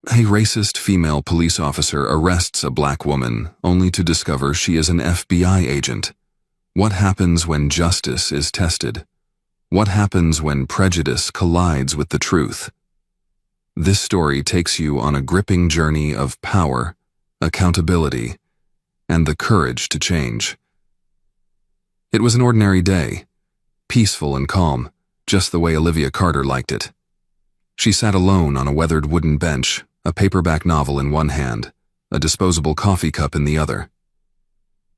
A racist female police officer arrests a black woman only to discover she is an FBI agent. What happens when justice is tested? What happens when prejudice collides with the truth? This story takes you on a gripping journey of power, accountability, and the courage to change. It was an ordinary day, peaceful and calm, just the way Olivia Carter liked it. She sat alone on a weathered wooden bench, a paperback novel in one hand, a disposable coffee cup in the other.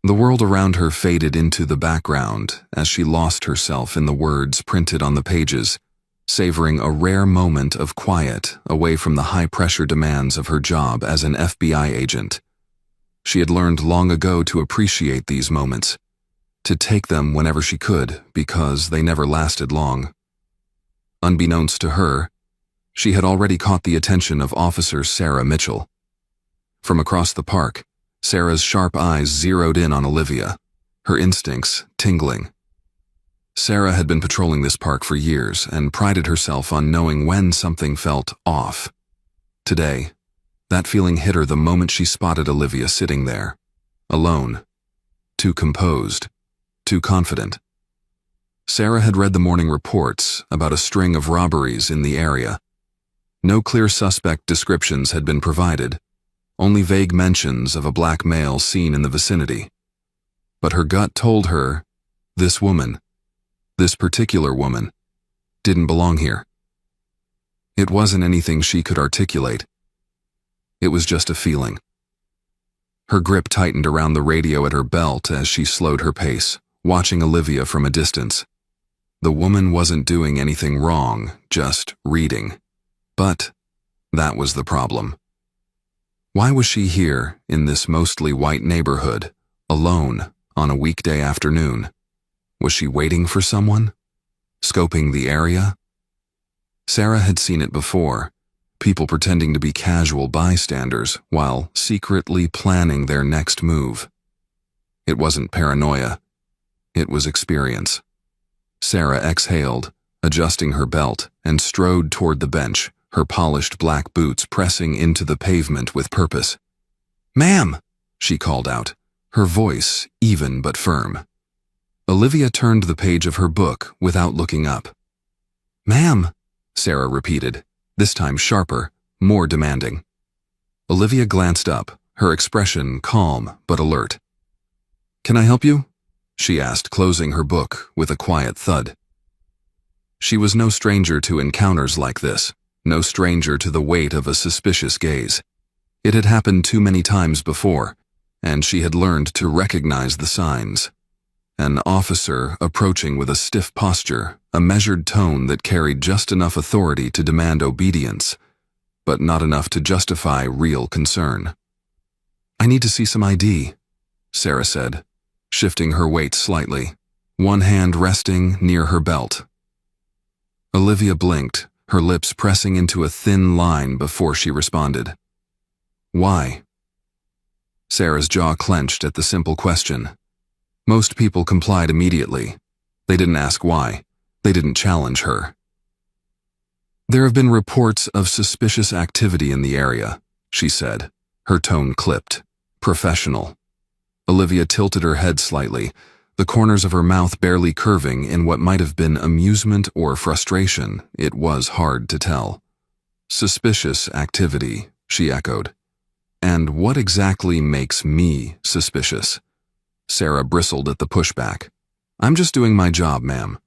The world around her faded into the background as she lost herself in the words printed on the pages, savoring a rare moment of quiet away from the high-pressure demands of her job as an FBI agent. She had learned long ago to appreciate these moments, to take them whenever she could because they never lasted long. Unbeknownst to her, she had already caught the attention of Officer Sarah Mitchell. From across the park, Sarah's sharp eyes zeroed in on Olivia, her instincts tingling. Sarah had been patrolling this park for years and prided herself on knowing when something felt off. Today, that feeling hit her the moment she spotted Olivia sitting there, alone, too composed, too confident. Sarah had read the morning reports about a string of robberies in the area. No clear suspect descriptions had been provided, only vague mentions of a black male seen in the vicinity. But her gut told her, this woman, this particular woman, didn't belong here. It wasn't anything she could articulate. It was just a feeling. Her grip tightened around the radio at her belt as she slowed her pace, watching Olivia from a distance. The woman wasn't doing anything wrong, just reading. But that was the problem. Why was she here in this mostly white neighborhood, alone on a weekday afternoon? Was she waiting for someone? Scoping the area? Sarah had seen it before, people pretending to be casual bystanders while secretly planning their next move. It wasn't paranoia. It was experience. Sarah exhaled, adjusting her belt, and strode toward the bench, her polished black boots pressing into the pavement with purpose. "Ma'am!" she called out, her voice even but firm. Olivia turned the page of her book without looking up. "Ma'am," Sarah repeated, this time sharper, more demanding. Olivia glanced up, her expression calm but alert. "Can I help you?" she asked, closing her book with a quiet thud. She was no stranger to encounters like this. No stranger to the weight of a suspicious gaze. It had happened too many times before, and she had learned to recognize the signs. An officer approaching with a stiff posture, a measured tone that carried just enough authority to demand obedience, but not enough to justify real concern. "I need to see some ID," Sarah said, shifting her weight slightly, one hand resting near her belt. Olivia blinked, her lips pressing into a thin line before she responded. "Why?" Sarah's jaw clenched at the simple question. Most people complied immediately. They didn't ask why. They didn't challenge her. "There have been reports of suspicious activity in the area," she said, her tone clipped, professional. Olivia tilted her head slightly, the corners of her mouth barely curving in what might have been amusement or frustration. It was hard to tell. "Suspicious activity," she echoed. "And what exactly makes me suspicious?" Sarah bristled at the pushback. "I'm just doing my job, ma'am.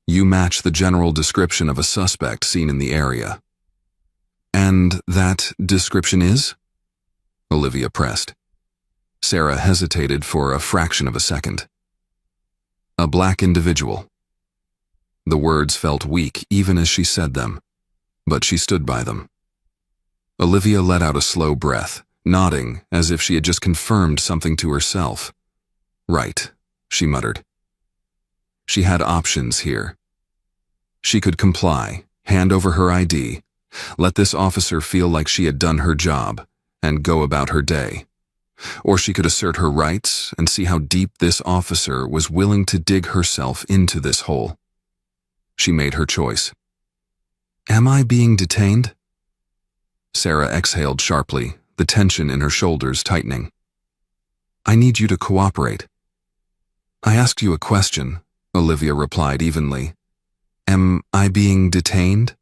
You match the general description of a suspect seen in the area." "And that description is?" Olivia pressed. Sarah hesitated for a fraction of a second. "A black individual." The words felt weak even as she said them, but she stood by them. Olivia let out a slow breath, nodding as if she had just confirmed something to herself. "Right," she muttered. She had options here. She could comply, hand over her ID, let this officer feel like she had done her job, and go about her day. Or she could assert her rights and see how deep this officer was willing to dig herself into this hole. She made her choice. "Am I being detained?" Sarah exhaled sharply, the tension in her shoulders tightening. I need you to cooperate. I asked you a question, Olivia replied evenly. Am I being detained?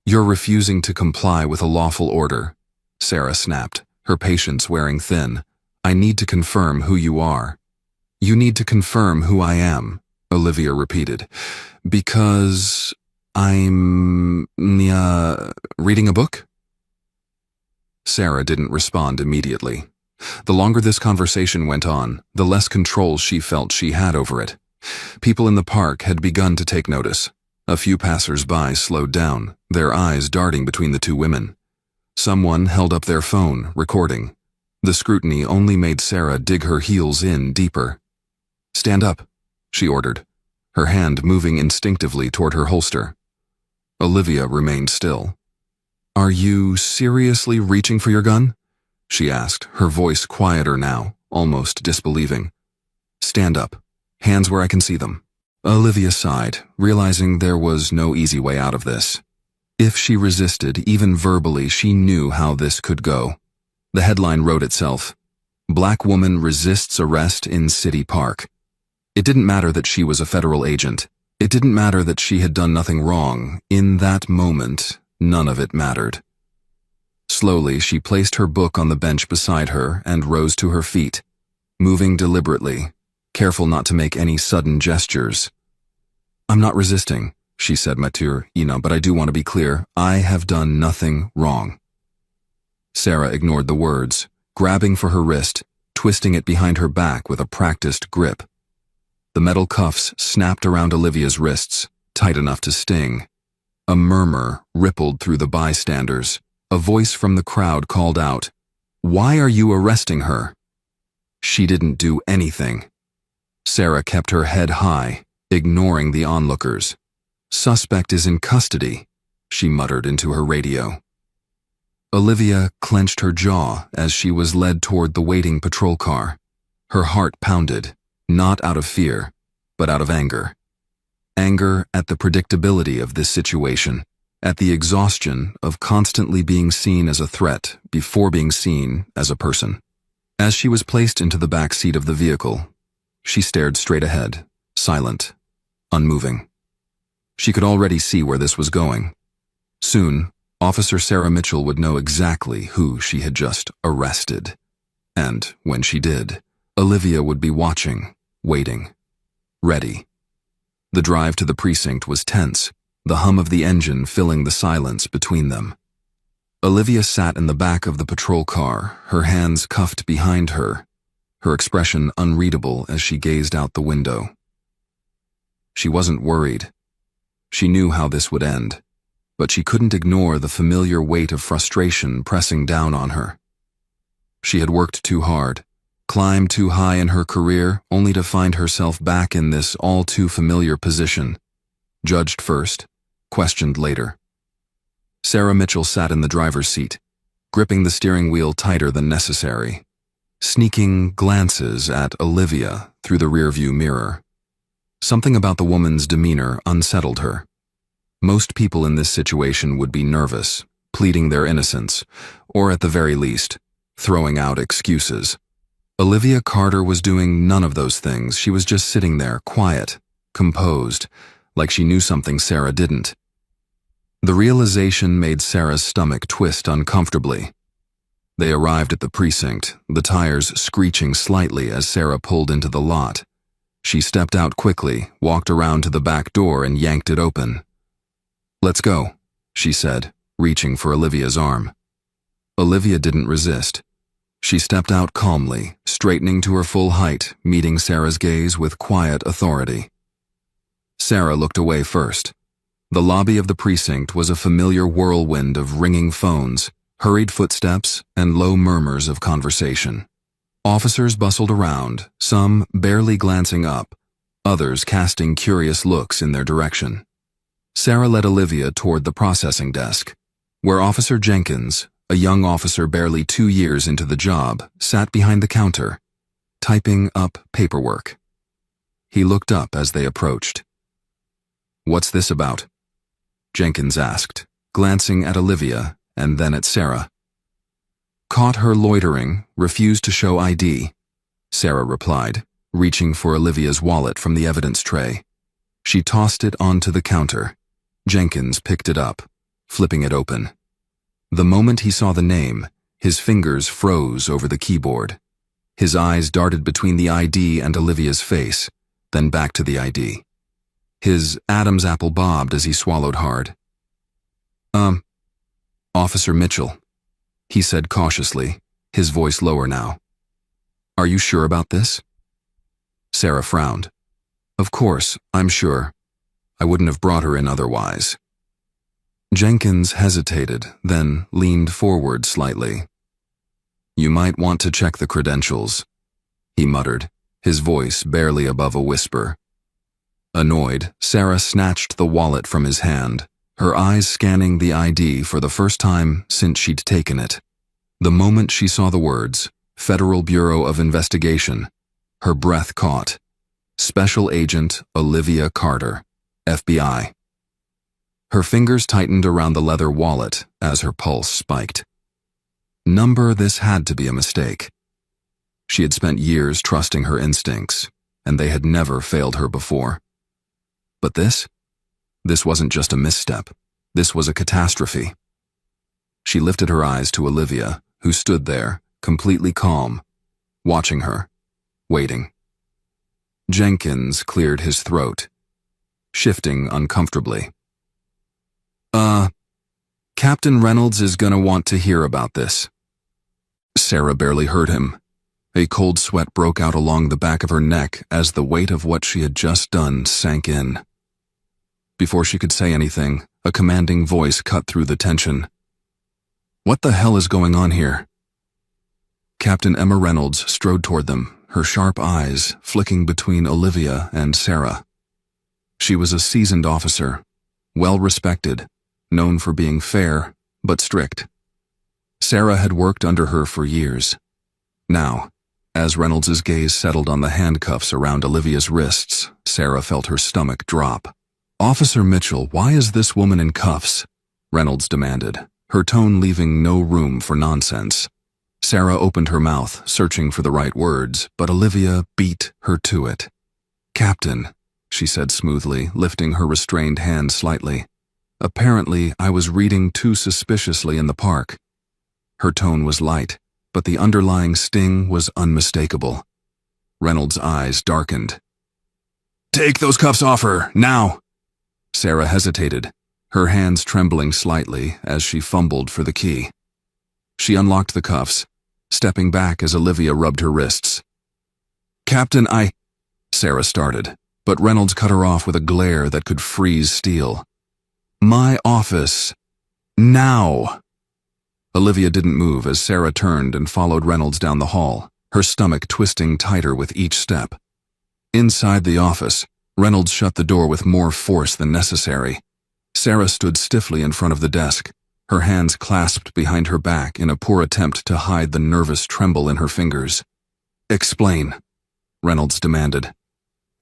You're refusing to comply with a lawful order, Sarah snapped, her patience wearing thin. I need to confirm who you are. You need to confirm who I am, Olivia repeated. Because I'm reading a book? Sarah didn't respond immediately. The longer this conversation went on, the less control she felt she had over it. People in the park had begun to take notice. A few passers-by slowed down, their eyes darting between the two women. Someone held up their phone, recording. The scrutiny only made Sarah dig her heels in deeper. Stand up, she ordered, her hand moving instinctively toward her holster. Olivia remained still. Are you seriously reaching for your gun? She asked, her voice quieter now, almost disbelieving. Stand up. Hands where I can see them. Olivia sighed, realizing there was no easy way out of this. If she resisted, even verbally, she knew how this could go. The headline wrote itself. Black woman resists arrest in city park. It didn't matter that she was a federal agent. It didn't matter that she had done nothing wrong. In that moment, none of it mattered. Slowly, she placed her book on the bench beside her and rose to her feet, moving deliberately, careful not to make any sudden gestures. I'm not resisting, she said mature, but I do want to be clear. I have done nothing wrong. Sarah ignored the words, grabbing for her wrist, twisting it behind her back with a practiced grip. The metal cuffs snapped around Olivia's wrists, tight enough to sting. A murmur rippled through the bystanders. A voice from the crowd called out, Why are you arresting her? She didn't do anything. Sarah kept her head high, ignoring the onlookers. Suspect is in custody, she muttered into her radio. Olivia clenched her jaw as she was led toward the waiting patrol car. Her heart pounded, not out of fear, but out of anger. Anger at the predictability of this situation, at the exhaustion of constantly being seen as a threat before being seen as a person. As she was placed into the back seat of the vehicle, she stared straight ahead, silent, unmoving. She could already see where this was going. Soon, Officer Sarah Mitchell would know exactly who she had just arrested. And when she did, Olivia would be watching, waiting, ready. The drive to the precinct was tense, the hum of the engine filling the silence between them. Olivia sat in the back of the patrol car, her hands cuffed behind her, her expression unreadable as she gazed out the window. She wasn't worried. She knew how this would end, but she couldn't ignore the familiar weight of frustration pressing down on her. She had worked too hard, climbed too high in her career, only to find herself back in this all-too-familiar position. Judged first, questioned later. Sarah Mitchell sat in the driver's seat, gripping the steering wheel tighter than necessary, sneaking glances at Olivia through the rearview mirror. Something about the woman's demeanor unsettled her. Most people in this situation would be nervous, pleading their innocence, or at the very least, throwing out excuses. Olivia Carter was doing none of those things. She was just sitting there, quiet, composed, like she knew something Sarah didn't. The realization made Sarah's stomach twist uncomfortably. They arrived at the precinct, the tires screeching slightly as Sarah pulled into the lot. She stepped out quickly, walked around to the back door and yanked it open. Let's go, she said, reaching for Olivia's arm. Olivia didn't resist. She stepped out calmly, straightening to her full height, meeting Sarah's gaze with quiet authority. Sarah looked away first. The lobby of the precinct was a familiar whirlwind of ringing phones, hurried footsteps, and low murmurs of conversation. Officers bustled around, some barely glancing up, others casting curious looks in their direction. Sarah led Olivia toward the processing desk, where Officer Jenkins, a young officer barely 2 years into the job, sat behind the counter, typing up paperwork. He looked up as they approached. What's this about? Jenkins asked, glancing at Olivia and then at Sarah. Caught her loitering, refused to show ID, Sarah replied, reaching for Olivia's wallet from the evidence tray. She tossed it onto the counter. Jenkins picked it up, flipping it open. The moment he saw the name, his fingers froze over the keyboard. His eyes darted between the ID and Olivia's face, then back to the ID. His Adam's apple bobbed as he swallowed hard. Officer Mitchell, he said cautiously, his voice lower now. Are you sure about this? Sarah frowned. Of course, I'm sure. I wouldn't have brought her in otherwise. Jenkins hesitated, then leaned forward slightly. You might want to check the credentials, he muttered, his voice barely above a whisper. Annoyed, Sarah snatched the wallet from his hand, her eyes scanning the ID for the first time since she'd taken it. The moment she saw the words, Federal Bureau of Investigation, her breath caught. Special Agent Olivia Carter, FBI. Her fingers tightened around the leather wallet as her pulse spiked. This had to be a mistake. She had spent years trusting her instincts, and they had never failed her before. But this wasn't just a misstep. This was a catastrophe. She lifted her eyes to Olivia, who stood there, completely calm, watching her, waiting. Jenkins cleared his throat, shifting uncomfortably. Captain Reynolds is gonna want to hear about this. Sarah barely heard him. A cold sweat broke out along the back of her neck as the weight of what she had just done sank in. Before she could say anything, a commanding voice cut through the tension. What the hell is going on here? Captain Emma Reynolds strode toward them, her sharp eyes flicking between Olivia and Sarah. She was a seasoned officer, well-respected, known for being fair, but strict. Sarah had worked under her for years. Now, as Reynolds' gaze settled on the handcuffs around Olivia's wrists, Sarah felt her stomach drop. Officer Mitchell, why is this woman in cuffs? Reynolds demanded, her tone leaving no room for nonsense. Sarah opened her mouth, searching for the right words, but Olivia beat her to it. Captain, she said smoothly, lifting her restrained hand slightly. Apparently, I was reading too suspiciously in the park. Her tone was light, but the underlying sting was unmistakable. Reynolds' eyes darkened. Take those cuffs off her, now! Sarah hesitated, her hands trembling slightly as she fumbled for the key. She unlocked the cuffs, stepping back as Olivia rubbed her wrists. Captain, Sarah started, but Reynolds cut her off with a glare that could freeze steel. My office. Now! Olivia didn't move as Sarah turned and followed Reynolds down the hall, her stomach twisting tighter with each step. Inside the office, Reynolds shut the door with more force than necessary. Sarah stood stiffly in front of the desk, her hands clasped behind her back in a poor attempt to hide the nervous tremble in her fingers. Explain, Reynolds demanded.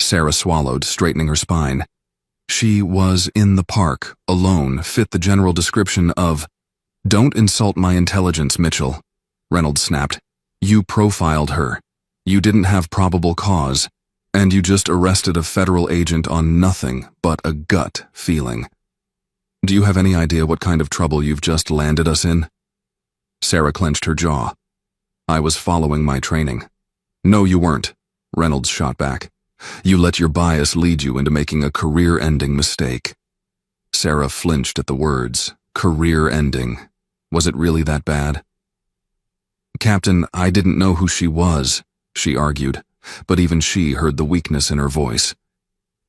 Sarah swallowed, straightening her spine. She was in the park, alone, fit the general description of... Don't insult my intelligence, Mitchell, Reynolds snapped. You profiled her. You didn't have probable cause, and you just arrested a federal agent on nothing but a gut feeling. Do you have any idea what kind of trouble you've just landed us in? Sarah clenched her jaw. I was following my training. No, you weren't, Reynolds shot back. You let your bias lead you into making a career-ending mistake. Sarah flinched at the words, career-ending. Was it really that bad? Captain, I didn't know who she was, she argued, but even she heard the weakness in her voice.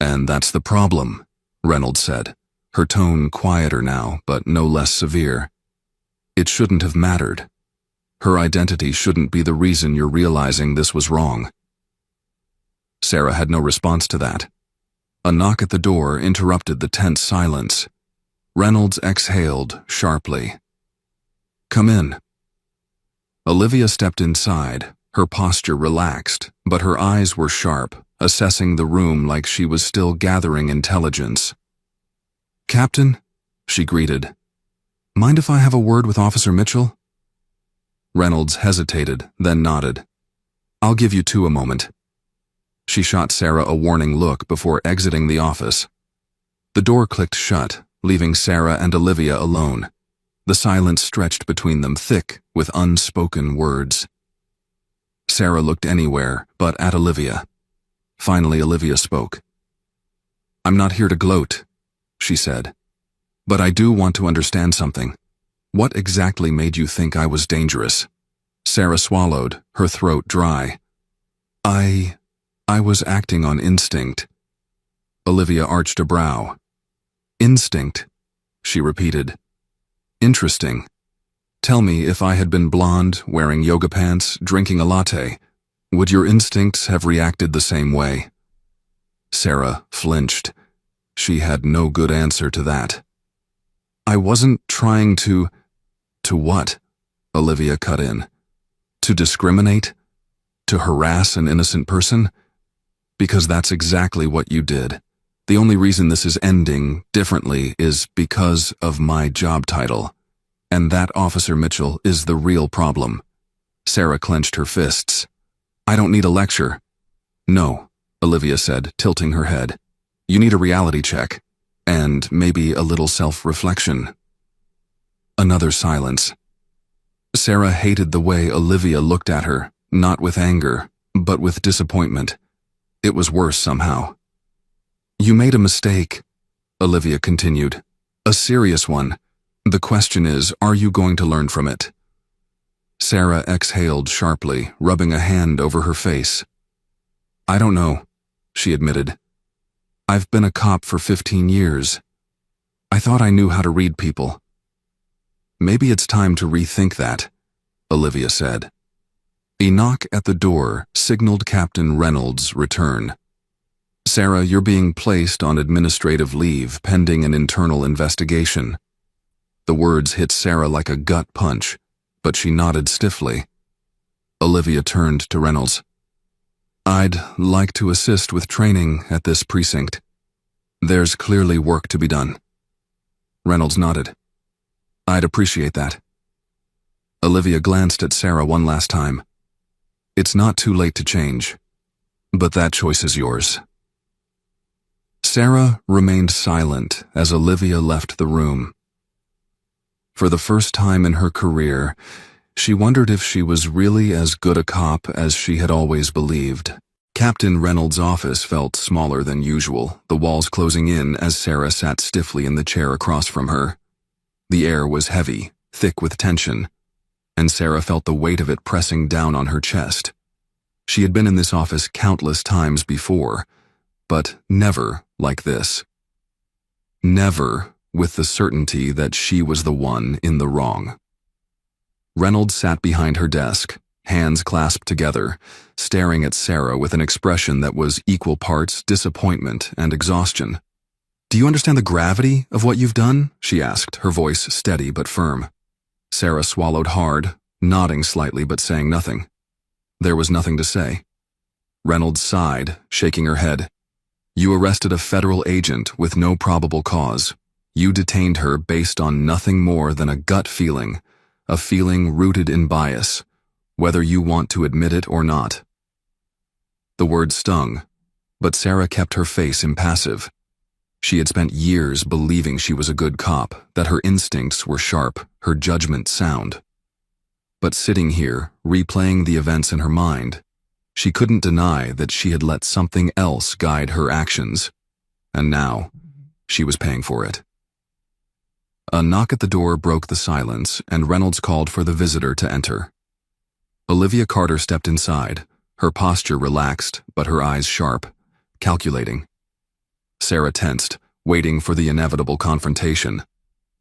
And that's the problem, Reynolds said, her tone quieter now, but no less severe. It shouldn't have mattered. Her identity shouldn't be the reason you're realizing this was wrong. Sarah had no response to that. A knock at the door interrupted the tense silence. Reynolds exhaled sharply. Come in. Olivia stepped inside, her posture relaxed, but her eyes were sharp, assessing the room like she was still gathering intelligence. Captain, she greeted. Mind if I have a word with Officer Mitchell? Reynolds hesitated, then nodded. I'll give you two a moment. She shot Sarah a warning look before exiting the office. The door clicked shut, leaving Sarah and Olivia alone. The silence stretched between them thick with unspoken words. Sarah looked anywhere but at Olivia. Finally, Olivia spoke. I'm not here to gloat, she said. But I do want to understand something. What exactly made you think I was dangerous? Sarah swallowed, her throat dry. I was acting on instinct. Olivia arched a brow. Instinct, she repeated. Interesting. Tell me, if I had been blonde, wearing yoga pants, drinking a latte, would your instincts have reacted the same way? Sarah flinched. She had no good answer to that. I wasn't trying to… To what? Olivia cut in. To discriminate? To harass an innocent person? Because that's exactly what you did. The only reason this is ending differently is because of my job title. And that Officer Mitchell is the real problem. Sarah clenched her fists. I don't need a lecture. No, Olivia said, tilting her head. You need a reality check. And maybe a little self-reflection. Another silence. Sarah hated the way Olivia looked at her, not with anger, but with disappointment. It was worse somehow. You made a mistake, Olivia continued. A serious one. The question is, are you going to learn from it? Sarah exhaled sharply, rubbing a hand over her face. I don't know, she admitted. I've been a cop for 15 years. I thought I knew how to read people. Maybe it's time to rethink that, Olivia said. A knock at the door signaled Captain Reynolds' return. Sarah, you're being placed on administrative leave pending an internal investigation. The words hit Sarah like a gut punch, but she nodded stiffly. Olivia turned to Reynolds. I'd like to assist with training at this precinct. There's clearly work to be done. Reynolds nodded. I'd appreciate that. Olivia glanced at Sarah one last time. It's not too late to change, but that choice is yours. Sarah remained silent as Olivia left the room. For the first time in her career, she wondered if she was really as good a cop as she had always believed. Captain Reynolds' office felt smaller than usual, the walls closing in as Sarah sat stiffly in the chair across from her. The air was heavy, thick with tension, and Sarah felt the weight of it pressing down on her chest. She had been in this office countless times before, but never like this. Never with the certainty that she was the one in the wrong. Reynolds sat behind her desk, hands clasped together, staring at Sarah with an expression that was equal parts disappointment and exhaustion. Do you understand the gravity of what you've done? She asked, her voice steady but firm. Sarah swallowed hard, nodding slightly but saying nothing. There was nothing to say. Reynolds sighed, shaking her head. You arrested a federal agent with no probable cause. You detained her based on nothing more than a gut feeling, a feeling rooted in bias, whether you want to admit it or not. The word stung, but Sarah kept her face impassive. She had spent years believing she was a good cop, that her instincts were sharp, her judgment sound. But sitting here, replaying the events in her mind, she couldn't deny that she had let something else guide her actions, and now she was paying for it. A knock at the door broke the silence, and Reynolds called for the visitor to enter. Olivia Carter stepped inside, her posture relaxed but her eyes sharp, calculating. Sarah tensed, waiting for the inevitable confrontation.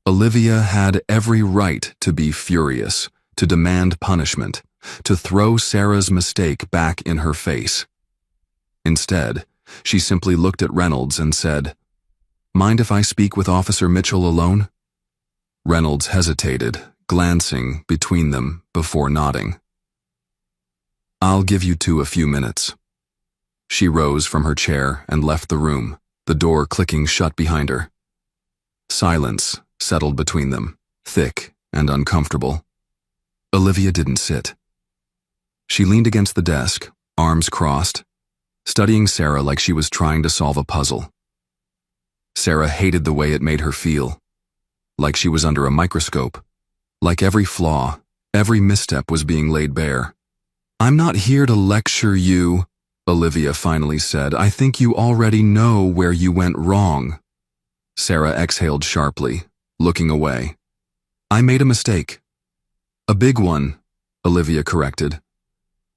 Olivia had every right to be furious, to demand punishment, to throw Sarah's mistake back in her face. Instead, she simply looked at Reynolds and said, "Mind if I speak with Officer Mitchell alone?" Reynolds hesitated, glancing between them before nodding. "I'll give you two a few minutes." She rose from her chair and left the room, the door clicking shut behind her. Silence settled between them. thick and uncomfortable. Olivia didn't sit. She leaned against the desk, arms crossed, studying Sarah like she was trying to solve a puzzle. Sarah hated the way it made her feel, like she was under a microscope, like every flaw, every misstep was being laid bare. "I'm not here to lecture you," Olivia finally said. "I think you already know where you went wrong." Sarah exhaled sharply, looking away. "I made a mistake. A big one," Olivia corrected.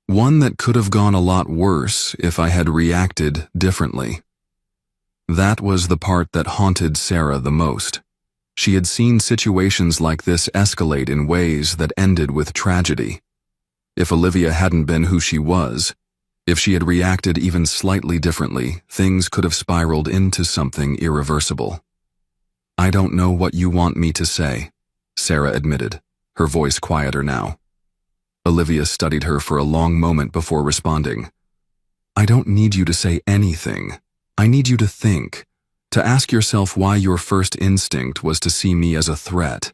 "One that could have gone a lot worse if I had reacted differently." That was the part that haunted Sarah the most. She had seen situations like this escalate in ways that ended with tragedy. If Olivia hadn't been who she was, if she had reacted even slightly differently, things could have spiraled into something irreversible. "I don't know what you want me to say," Sarah admitted, her voice quieter now. Olivia studied her for a long moment before responding. "I don't need you to say anything. I need you to think, to ask yourself why your first instinct was to see me as a threat,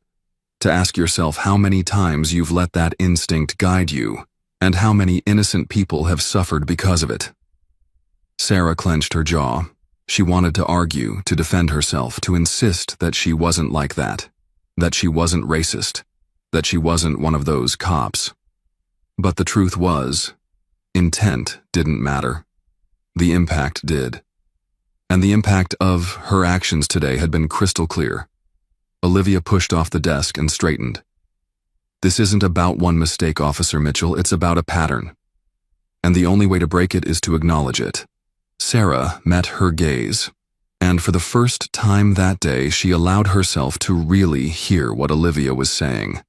to ask yourself how many times you've let that instinct guide you, and how many innocent people have suffered because of it." Sarah clenched her jaw. She wanted to argue, to defend herself, to insist that she wasn't like that she wasn't racist, that she wasn't one of those cops. But the truth was, intent didn't matter. The impact did. And the impact of her actions today had been crystal clear. Olivia pushed off the desk and straightened. "This isn't about one mistake, Officer Mitchell, it's about a pattern. And the only way to break it is to acknowledge it." Sarah met her gaze, and for the first time that day she allowed herself to really hear what Olivia was saying.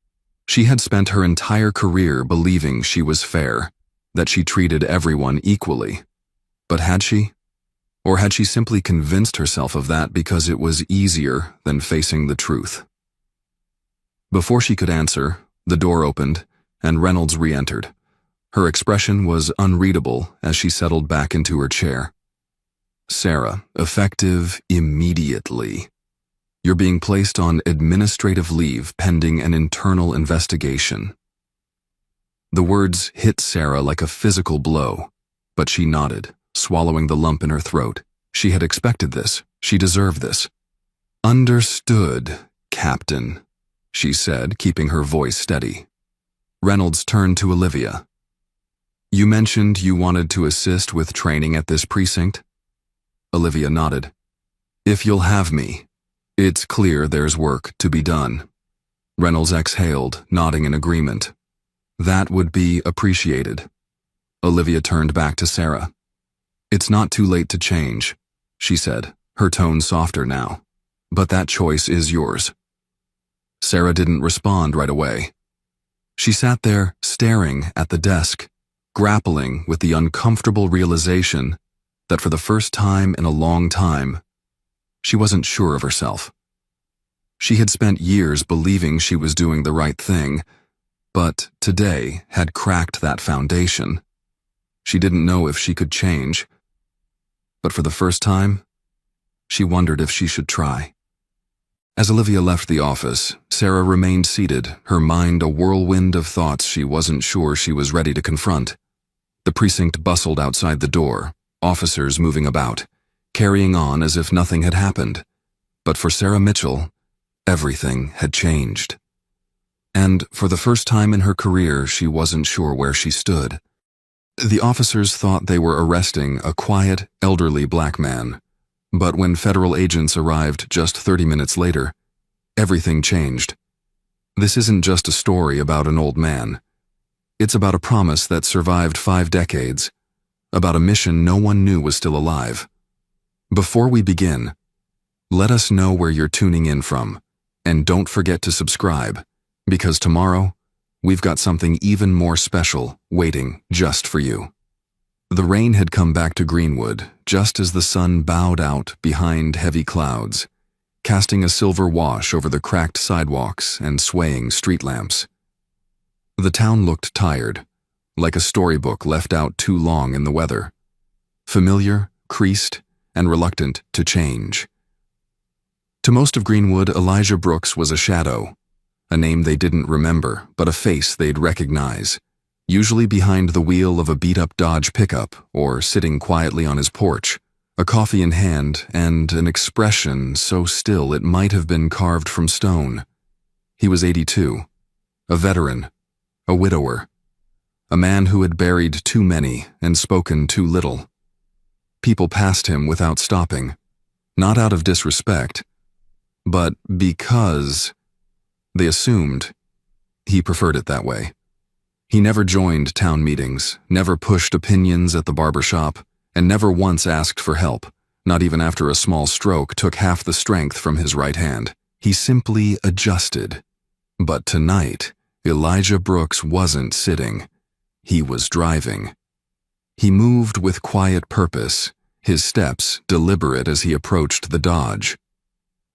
She had spent her entire career believing she was fair, that she treated everyone equally. But had she? Or had she simply convinced herself of that because it was easier than facing the truth? Before she could answer, the door opened, and Reynolds re-entered. Her expression was unreadable as she settled back into her chair. "Sarah, effective immediately. You're being placed on administrative leave pending an internal investigation." The words hit Sarah like a physical blow, but she nodded, swallowing the lump in her throat. She had expected this. She deserved this. "Understood, Captain," she said, keeping her voice steady. Reynolds turned to Olivia. "You mentioned you wanted to assist with training at this precinct?" Olivia nodded. "If you'll have me. It's clear there's work to be done." Reynolds exhaled, nodding in agreement. "That would be appreciated." Olivia turned back to Sarah. "It's not too late to change," she said, her tone softer now. "But that choice is yours." Sarah didn't respond right away. She sat there, staring at the desk, grappling with the uncomfortable realization that for the first time in a long time, she wasn't sure of herself. She had spent years believing she was doing the right thing, but today had cracked that foundation. She didn't know if she could change, but for the first time, she wondered if she should try. As Olivia left the office, Sarah remained seated, her mind a whirlwind of thoughts she wasn't sure she was ready to confront. The precinct bustled outside the door, officers moving about, carrying on as if nothing had happened. But for Sarah Mitchell, everything had changed. And for the first time in her career, she wasn't sure where she stood. The officers thought they were arresting a quiet, elderly black man. But when federal agents arrived just 30 minutes later, everything changed. This isn't just a story about an old man. It's about a promise that survived 5 decades, about a mission no one knew was still alive. Before we begin, let us know where you're tuning in from, and don't forget to subscribe, because tomorrow, we've got something even more special waiting just for you. The rain had come back to Greenwood just as the sun bowed out behind heavy clouds, casting a silver wash over the cracked sidewalks and swaying street lamps. The town looked tired, like a storybook left out too long in the weather. Familiar, creased, and reluctant to change. To most of Greenwood, Elijah Brooks was a shadow, A name they didn't remember, but a face they'd recognize, usually behind the wheel of a beat-up Dodge pickup or sitting quietly on his porch, a coffee in hand and an expression so still it might have been carved from stone. He was 82, a veteran, a widower, a man who had buried too many and spoken too little. People passed him without stopping, not out of disrespect, but because they assumed he preferred it that way. He never joined town meetings, never pushed opinions at the barber shop, and never once asked for help, not even after a small stroke took half the strength from his right hand. He simply adjusted. But tonight, Elijah Brooks wasn't sitting. He was driving. He moved with quiet purpose, his steps deliberate as he approached the Dodge.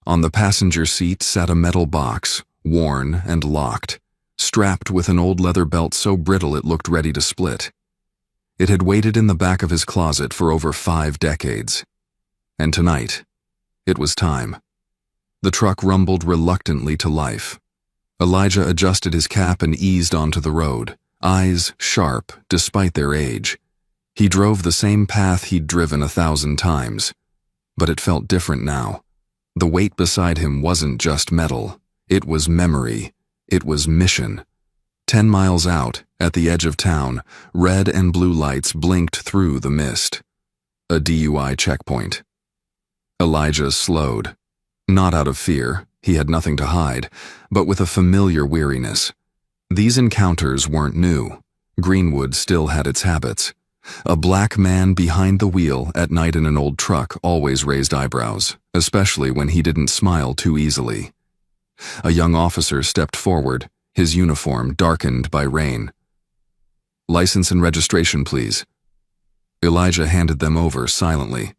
On the passenger seat sat a metal box, worn and locked, strapped with an old leather belt so brittle it looked ready to split. It had waited in the back of his closet for over 5 decades. And tonight, it was time. The truck rumbled reluctantly to life. Elijah adjusted his cap and eased onto the road, eyes sharp despite their age. He drove the same path he'd driven 1,000 times, but it felt different now. The weight beside him wasn't just metal, it was memory, it was mission. 10 miles out, at the edge of town, red and blue lights blinked through the mist. A DUI checkpoint. Elijah slowed. Not out of fear, he had nothing to hide, but with a familiar weariness. These encounters weren't new. Greenwood still had its habits. A black man behind the wheel at night in an old truck always raised eyebrows, especially when he didn't smile too easily. A young officer stepped forward, his uniform darkened by rain. "License and registration, please." Elijah handed them over silently.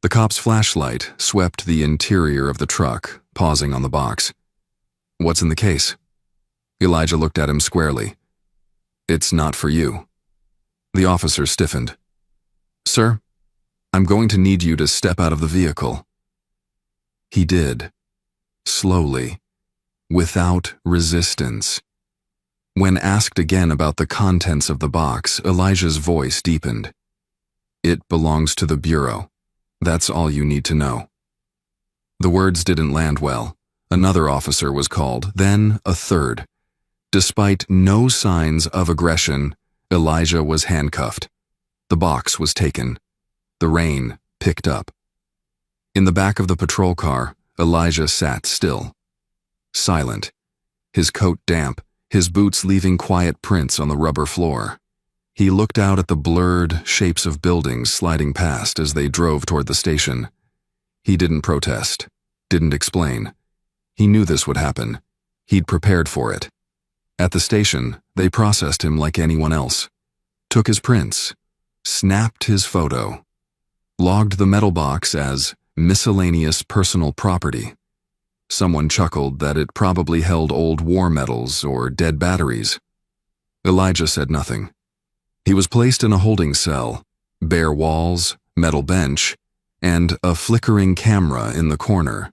The cop's flashlight swept the interior of the truck, pausing on the box. "What's in the case?" Elijah looked at him squarely. "It's not for you." The officer stiffened. "Sir, I'm going to need you to step out of the vehicle." He did. Slowly. Without resistance. When asked again about the contents of the box, Elijah's voice deepened. "It belongs to the Bureau. That's all you need to know." The words didn't land well. Another officer was called, then a third. Despite no signs of aggression, Elijah was handcuffed. The box was taken. The rain picked up. In the back of the patrol car, Elijah sat still. Silent. His coat damp, his boots leaving quiet prints on the rubber floor. He looked out at the blurred shapes of buildings sliding past as they drove toward the station. He didn't protest, didn't explain. He knew this would happen. He'd prepared for it. At the station, they processed him like anyone else. Took his prints. Snapped his photo. Logged the metal box as miscellaneous personal property. Someone chuckled that it probably held old war medals or dead batteries. Elijah said nothing. He was placed in a holding cell, bare walls, metal bench, and a flickering camera in the corner.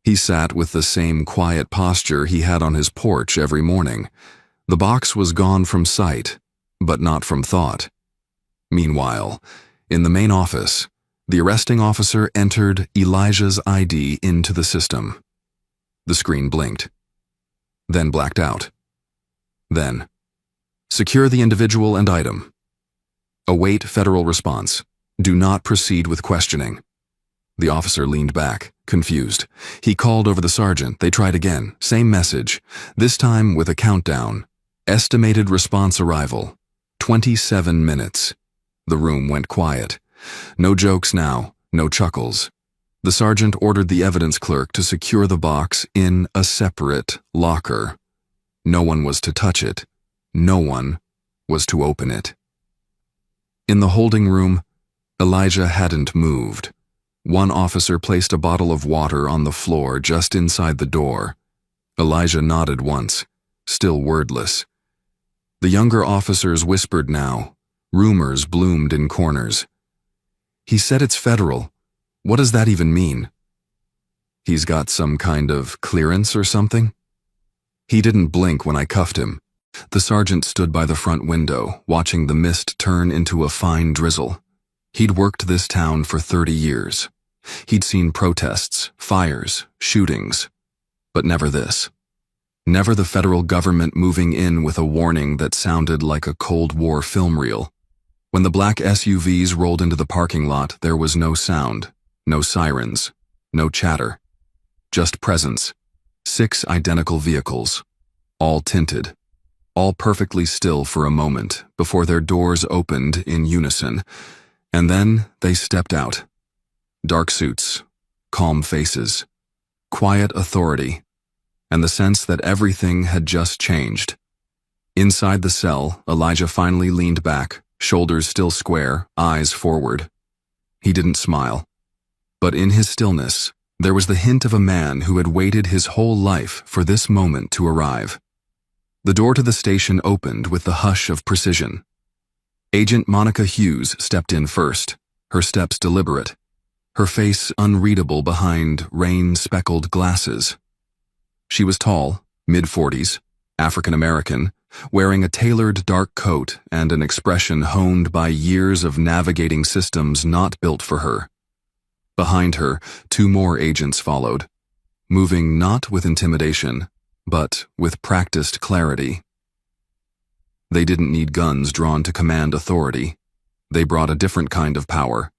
He sat with the same quiet posture he had on his porch every morning. The box was gone from sight, but not from thought. Meanwhile, in the main office, the arresting officer entered Elijah's ID into the system. The screen blinked, then blacked out. Then, secure the individual and item. Await federal response. Do not proceed with questioning. The officer leaned back, confused. He called over the sergeant. They tried again. Same message, this time with a countdown. Estimated response arrival. 27 minutes. The room went quiet. No jokes now, no chuckles. The sergeant ordered the evidence clerk to secure the box in a separate locker. No one was to touch it. No one was to open it. In the holding room, Elijah hadn't moved. One officer placed a bottle of water on the floor just inside the door. Elijah nodded once, still wordless. The younger officers whispered now. Rumors bloomed in corners. "He said it's federal. What does that even mean?" "He's got some kind of clearance or something?" He didn't blink when I cuffed him. The sergeant stood by the front window, watching the mist turn into a fine drizzle. He'd worked this town for 30 years. He'd seen protests, fires, shootings, but never this. Never the federal government moving in with a warning that sounded like a Cold War film reel. When the black SUVs rolled into the parking lot, there was no sound, no sirens, no chatter. Just presence. 6 identical vehicles, all tinted, all perfectly still for a moment before their doors opened in unison, and then they stepped out. Dark suits, calm faces, quiet authority, and the sense that everything had just changed. Inside the cell, Elijah finally leaned back, shoulders still square, eyes forward. He didn't smile, but in his stillness, there was the hint of a man who had waited his whole life for this moment to arrive. The door to the station opened with the hush of precision. Agent Monica Hughes stepped in first, her steps deliberate, her face unreadable behind rain-speckled glasses. She was tall, mid-40s, African-American, wearing a tailored dark coat and an expression honed by years of navigating systems not built for her. Behind her, 2 more agents followed, moving not with intimidation, but with practiced clarity. They didn't need guns drawn to command authority. They brought a different kind of power,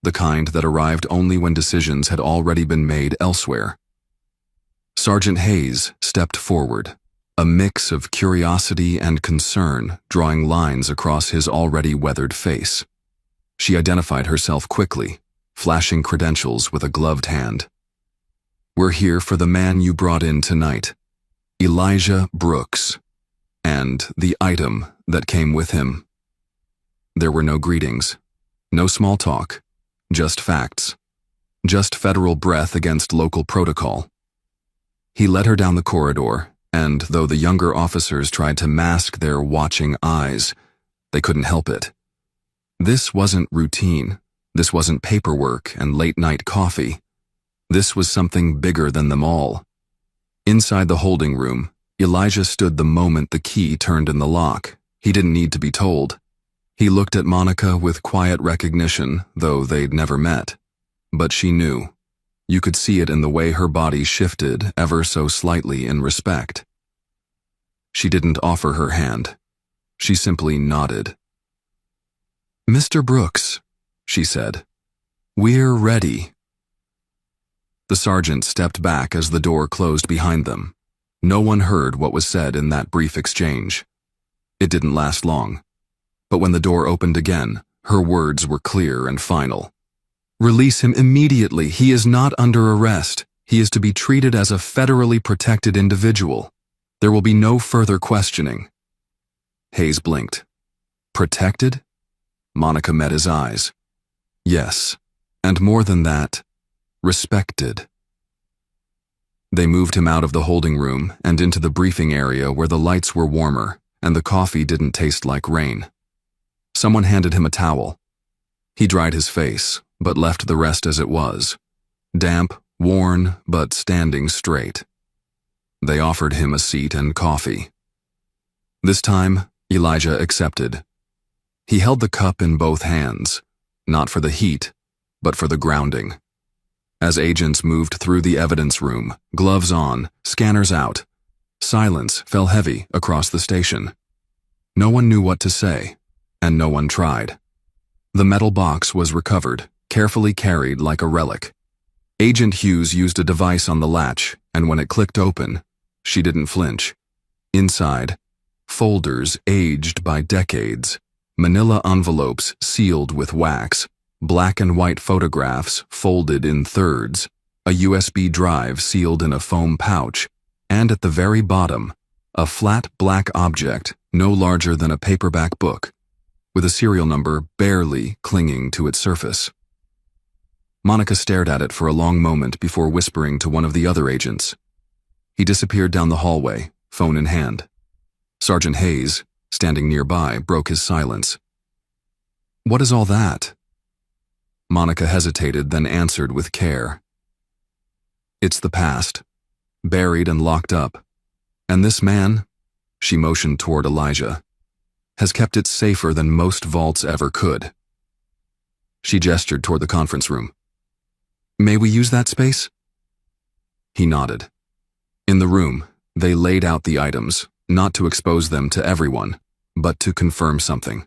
the kind that arrived only when decisions had already been made elsewhere. Sergeant Hayes stepped forward, a mix of curiosity and concern drawing lines across his already weathered face. She identified herself quickly, flashing credentials with a gloved hand. "We're here for the man you brought in tonight, Elijah Brooks, and the item that came with him." There were no greetings, no small talk, just facts, just federal breath against local protocol. He led her down the corridor, and though the younger officers tried to mask their watching eyes, they couldn't help it. This wasn't routine. This wasn't paperwork and late-night coffee. This was something bigger than them all. Inside the holding room, Elijah stood the moment the key turned in the lock. He didn't need to be told. He looked at Monica with quiet recognition, though they'd never met. But she knew. You could see it in the way her body shifted ever so slightly in respect. She didn't offer her hand. She simply nodded. "Mr. Brooks," she said, "we're ready." The sergeant stepped back as the door closed behind them. No one heard what was said in that brief exchange. It didn't last long. But when the door opened again, her words were clear and final. "Release him immediately. He is not under arrest. He is to be treated as a federally protected individual. There will be no further questioning." Hayes blinked. "Protected?" Monica met his eyes. "Yes, and more than that, respected." They moved him out of the holding room and into the briefing area where the lights were warmer and the coffee didn't taste like rain. Someone handed him a towel. He dried his face, but left the rest as it was, damp, worn, but standing straight. They offered him a seat and coffee. This time, Elijah accepted. He held the cup in both hands, not for the heat, but for the grounding. As agents moved through the evidence room, gloves on, scanners out, silence fell heavy across the station. No one knew what to say, and no one tried. The metal box was recovered, carefully carried like a relic. Agent Hughes used a device on the latch, and when it clicked open, she didn't flinch. Inside, folders aged by decades, manila envelopes sealed with wax, black and white photographs folded in thirds, a USB drive sealed in a foam pouch, and at the very bottom, a flat black object no larger than a paperback book, with a serial number barely clinging to its surface. Monica stared at it for a long moment before whispering to one of the other agents. He disappeared down the hallway, phone in hand. Sergeant Hayes, standing nearby, broke his silence. "What is all that?" Monica hesitated, then answered with care. "It's the past, buried and locked up, And this man, she motioned toward Elijah, has kept it safer than most vaults ever could. She gestured toward the conference room. May we use that space? He nodded. In the room, they laid out the items, not to expose them to everyone, but to confirm something.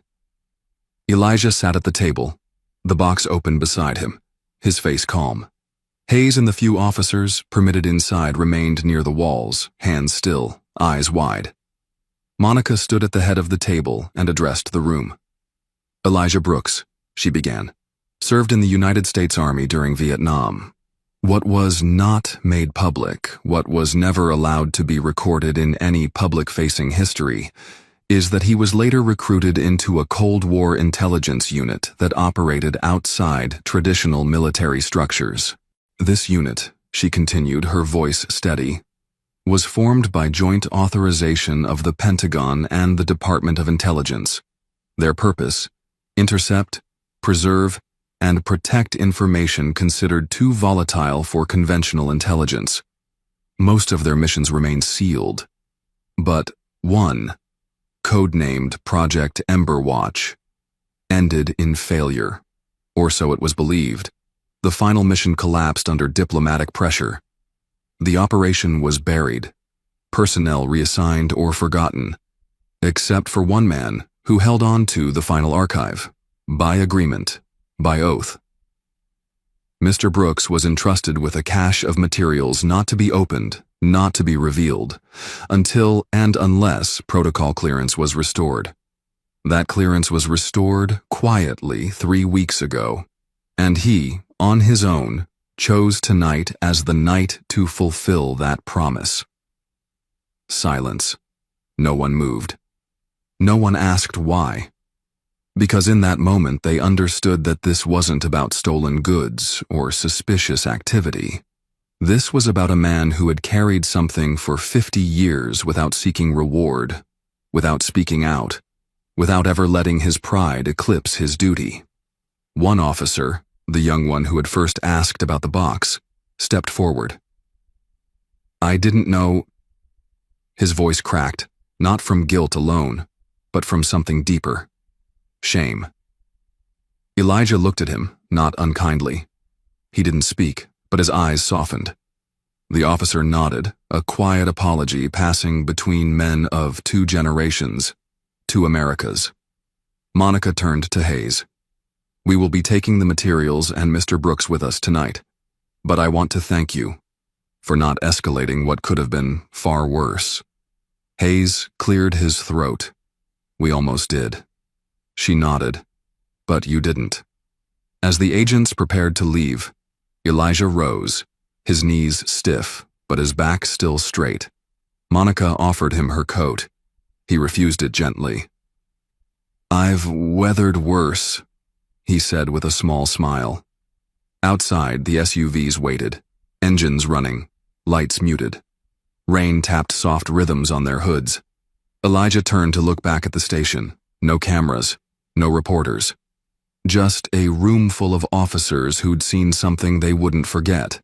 Elijah sat at the table, the box open beside him, his face calm. Hayes and the few officers permitted inside remained near the walls, hands still, eyes wide. Monica stood at the head of the table and addressed the room. Elijah Brooks, she began, served in the United States Army during Vietnam. What was not made public, what was never allowed to be recorded in any public-facing history, is that he was later recruited into a Cold War intelligence unit that operated outside traditional military structures. This unit, she continued, her voice steady, was formed by joint authorization of the Pentagon and the Department of Intelligence. Their purpose: intercept, preserve, and protect information considered too volatile for conventional intelligence. Most of their missions remained sealed, but one, codenamed Project Ember Watch, ended in failure, or so it was believed. The final mission collapsed under diplomatic pressure. The operation was buried, personnel reassigned or forgotten, except for one man who held on to the final archive, by agreement, by oath. Mr. Brooks was entrusted with a cache of materials not to be opened, not to be revealed, until and unless protocol clearance was restored. That clearance was restored quietly 3 weeks ago, and he, on his own, chose tonight as the night to fulfill that promise. Silence. No one moved. No one asked why. Because in that moment they understood that this wasn't about stolen goods or suspicious activity. This was about a man who had carried something for 50 years without seeking reward, without speaking out, without ever letting his pride eclipse his duty. One officer, the young one who had first asked about the box, stepped forward. I didn't know. His voice cracked, not from guilt alone, but from something deeper. Shame. Elijah looked at him, not unkindly. He didn't speak, but his eyes softened. The officer nodded, a quiet apology passing between men of 2 generations, 2 Americas. Monica turned to Hayes. We will be taking the materials and Mr. Brooks with us tonight, but I want to thank you for not escalating what could have been far worse. Hayes cleared his throat. We almost did. She nodded, but you didn't. As the agents prepared to leave, Elijah rose, his knees stiff, but his back still straight. Monica offered him her coat. He refused it gently. I've weathered worse, he said with a small smile. Outside, the SUVs waited, engines running, lights muted. Rain tapped soft rhythms on their hoods. Elijah turned to look back at the station. No cameras, no reporters. Just a room full of officers who'd seen something they wouldn't forget.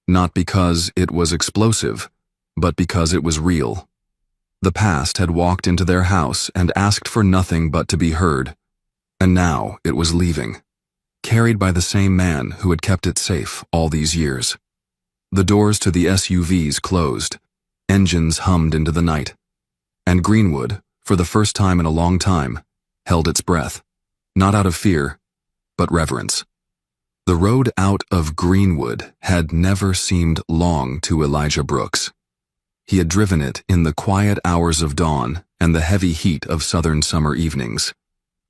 Not because it was explosive, but because it was real. The past had walked into their house and asked for nothing but to be heard. And now it was leaving, carried by the same man who had kept it safe all these years. The doors to the SUVs closed, engines hummed into the night, and Greenwood, for the first time in a long time, held its breath, not out of fear, but reverence. The road out of Greenwood had never seemed long to Elijah Brooks. He had driven it in the quiet hours of dawn and the heavy heat of southern summer evenings.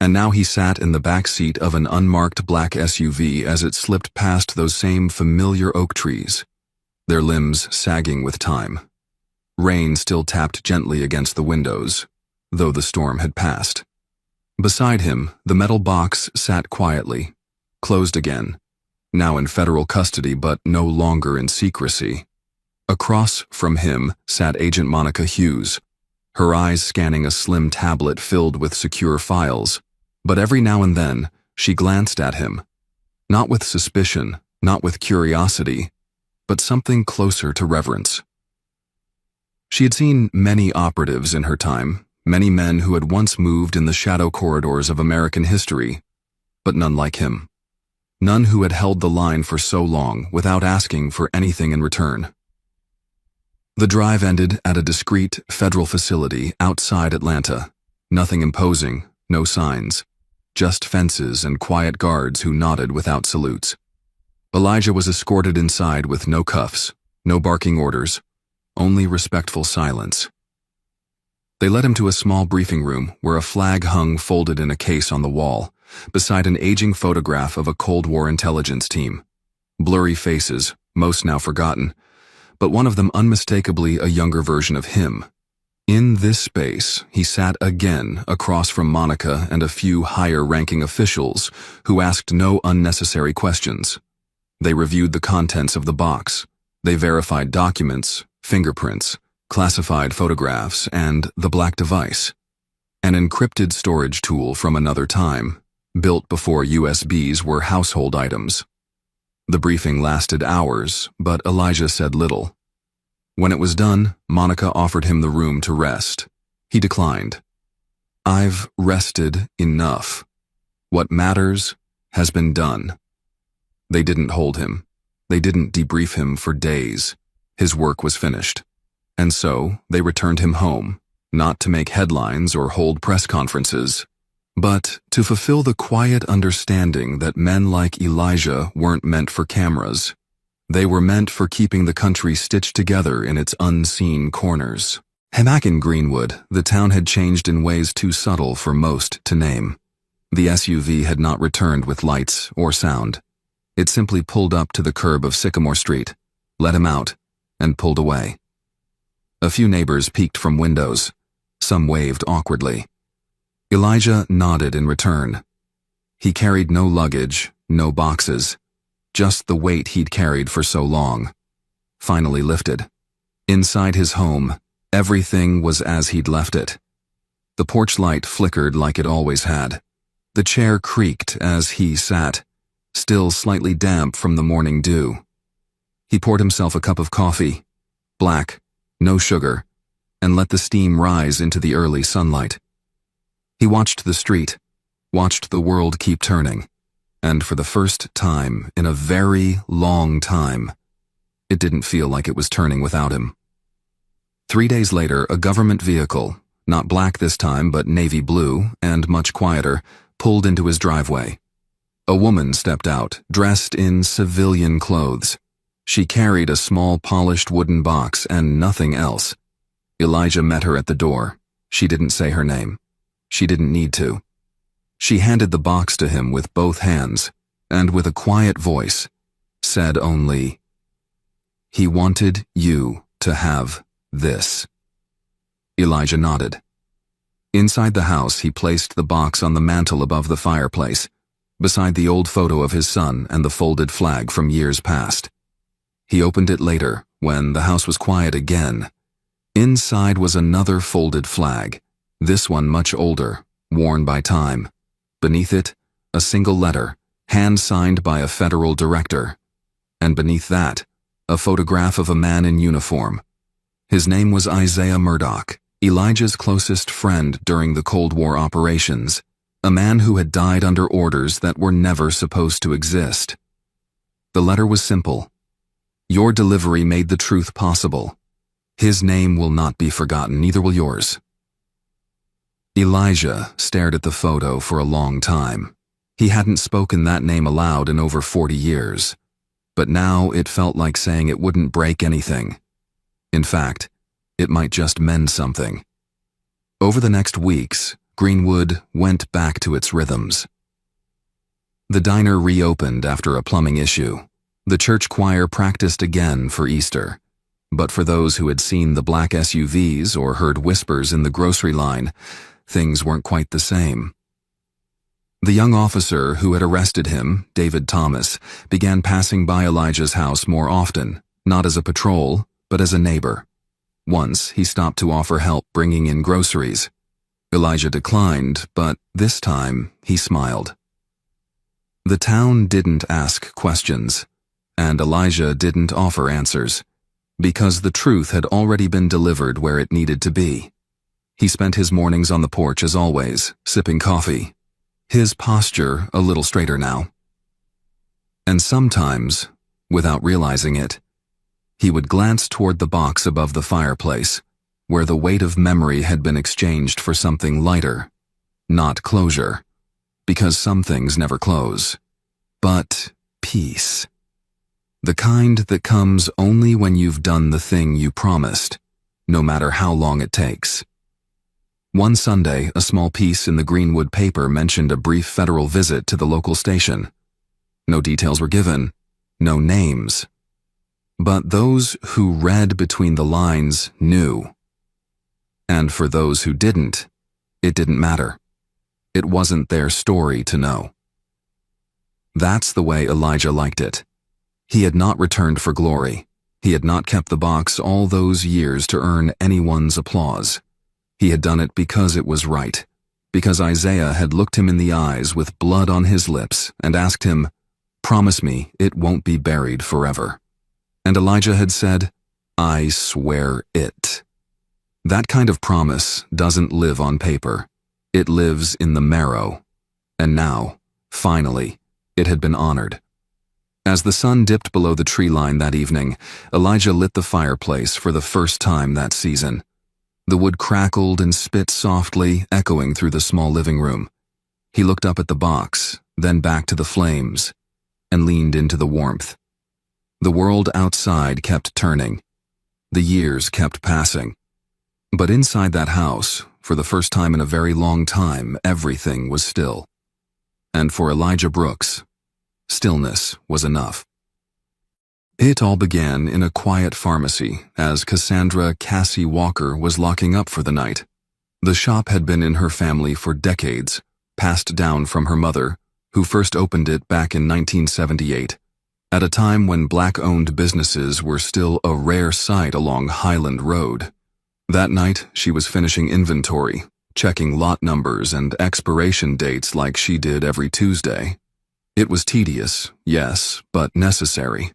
And now he sat in the back seat of an unmarked black SUV as it slipped past those same familiar oak trees, their limbs sagging with time. Rain still tapped gently against the windows, though the storm had passed. Beside him, the metal box sat quietly, closed again, now in federal custody but no longer in secrecy. Across from him sat Agent Monica Hughes, her eyes scanning a slim tablet filled with secure files. But every now and then, she glanced at him, not with suspicion, not with curiosity, but something closer to reverence. She had seen many operatives in her time, many men who had once moved in the shadow corridors of American history, but none like him. None who had held the line for so long without asking for anything in return. The drive ended at a discreet federal facility outside Atlanta. Nothing imposing, no signs, just fences and quiet guards who nodded without salutes. Elijah was escorted inside with no cuffs, no barking orders, only respectful silence. They led him to a small briefing room where a flag hung folded in a case on the wall, beside an aging photograph of a Cold War intelligence team. Blurry faces, most now forgotten, but one of them unmistakably a younger version of him. In this space, he sat again across from Monica and a few higher-ranking officials who asked no unnecessary questions. They reviewed the contents of the box. They verified documents, fingerprints, classified photographs, and the black device, an encrypted storage tool from another time, built before USBs were household items. The briefing lasted hours, but Elijah said little. When it was done, Monica offered him the room to rest. He declined. "I've rested enough. What matters has been done." They didn't hold him. They didn't debrief him for days. His work was finished. And so, they returned him home, not to make headlines or hold press conferences, but to fulfill the quiet understanding that men like Elijah weren't meant for cameras. They were meant for keeping the country stitched together in its unseen corners. Back in Greenwood, the town had changed in ways too subtle for most to name. The SUV had not returned with lights or sound. It simply pulled up to the curb of Sycamore Street, let him out, and pulled away. A few neighbors peeked from windows. Some waved awkwardly. Elijah nodded in return. He carried no luggage, no boxes, just the weight he'd carried for so long, finally lifted. Inside his home, everything was as he'd left it. The porch light flickered like it always had. The chair creaked as he sat, still slightly damp from the morning dew. He poured himself a cup of coffee, black, no sugar, and let the steam rise into the early sunlight. He watched the street, watched the world keep turning, and for the first time in a very long time, it didn't feel like it was turning without him. 3 days later, a government vehicle, not black this time but navy blue and much quieter, pulled into his driveway. A woman stepped out, dressed in civilian clothes. She carried a small polished wooden box and nothing else. Elijah met her at the door. She didn't say her name. She didn't need to. She handed the box to him with both hands, and with a quiet voice, said only, "He wanted you to have this." Elijah nodded. Inside the house, he placed the box on the mantel above the fireplace, beside the old photo of his son and the folded flag from years past. He opened it later, when the house was quiet again. Inside was another folded flag, this one much older, worn by time. Beneath it, a single letter, hand-signed by a federal director. And beneath that, a photograph of a man in uniform. His name was Isaiah Murdoch, Elijah's closest friend during the Cold War operations, a man who had died under orders that were never supposed to exist. The letter was simple. "Your delivery made the truth possible. His name will not be forgotten, neither will yours." Elijah stared at the photo for a long time. He hadn't spoken that name aloud in over 40 years, but now it felt like saying it wouldn't break anything. In fact, it might just mend something. Over the next weeks, Greenwood went back to its rhythms. The diner reopened after a plumbing issue. The church choir practiced again for Easter. But for those who had seen the black SUVs or heard whispers in the grocery line, things weren't quite the same. The young officer who had arrested him, David Thomas, began passing by Elijah's house more often, not as a patrol, but as a neighbor. Once, he stopped to offer help bringing in groceries. Elijah declined, but this time, he smiled. The town didn't ask questions, and Elijah didn't offer answers. because the truth had already been delivered where it needed to be. He spent his mornings on the porch as always, sipping coffee, his posture a little straighter now. And sometimes, without realizing it, he would glance toward the box above the fireplace, where the weight of memory had been exchanged for something lighter, not closure, because some things never close, but peace. The kind that comes only when you've done the thing you promised, no matter how long it takes. One Sunday, a small piece in the Greenwood paper mentioned a brief federal visit to the local station. No details were given, no names. But those who read between the lines knew. And for those who didn't, it didn't matter. It wasn't their story to know. That's the way Elijah liked it. He had not returned for glory. He had not kept the box all those years to earn anyone's applause. He had done it because it was right, because Isaiah had looked him in the eyes with blood on his lips and asked him, "Promise me it won't be buried forever." And Elijah had said, "I swear it." That kind of promise doesn't live on paper. It lives in the marrow. And now, finally, it had been honored. As the sun dipped below the tree line that evening, Elijah lit the fireplace for the first time that season. The wood crackled and spit softly, echoing through the small living room. He looked up at the box, then back to the flames, and leaned into the warmth. The world outside kept turning. The years kept passing. But inside that house, for the first time in a very long time, everything was still. And for Elijah Brooks, stillness was enough. It all began in a quiet pharmacy as Cassandra Cassie Walker was locking up for the night. The shop had been in her family for decades, passed down from her mother, who first opened it back in 1978, at a time when black-owned businesses were still a rare sight along Highland Road. That night, she was finishing inventory, checking lot numbers and expiration dates like she did every Tuesday. It was tedious, yes, but necessary.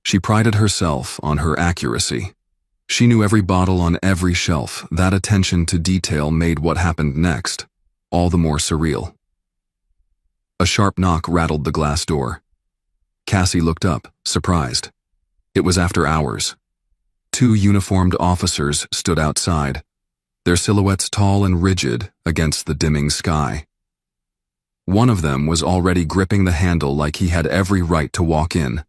She prided herself on her accuracy. She knew every bottle on every shelf. That attention to detail made what happened next all the more surreal. A sharp knock rattled the glass door. Cassie looked up, surprised. It was after hours. 2 uniformed officers stood outside, their silhouettes tall and rigid against the dimming sky. One of them was already gripping the handle like he had every right to walk in.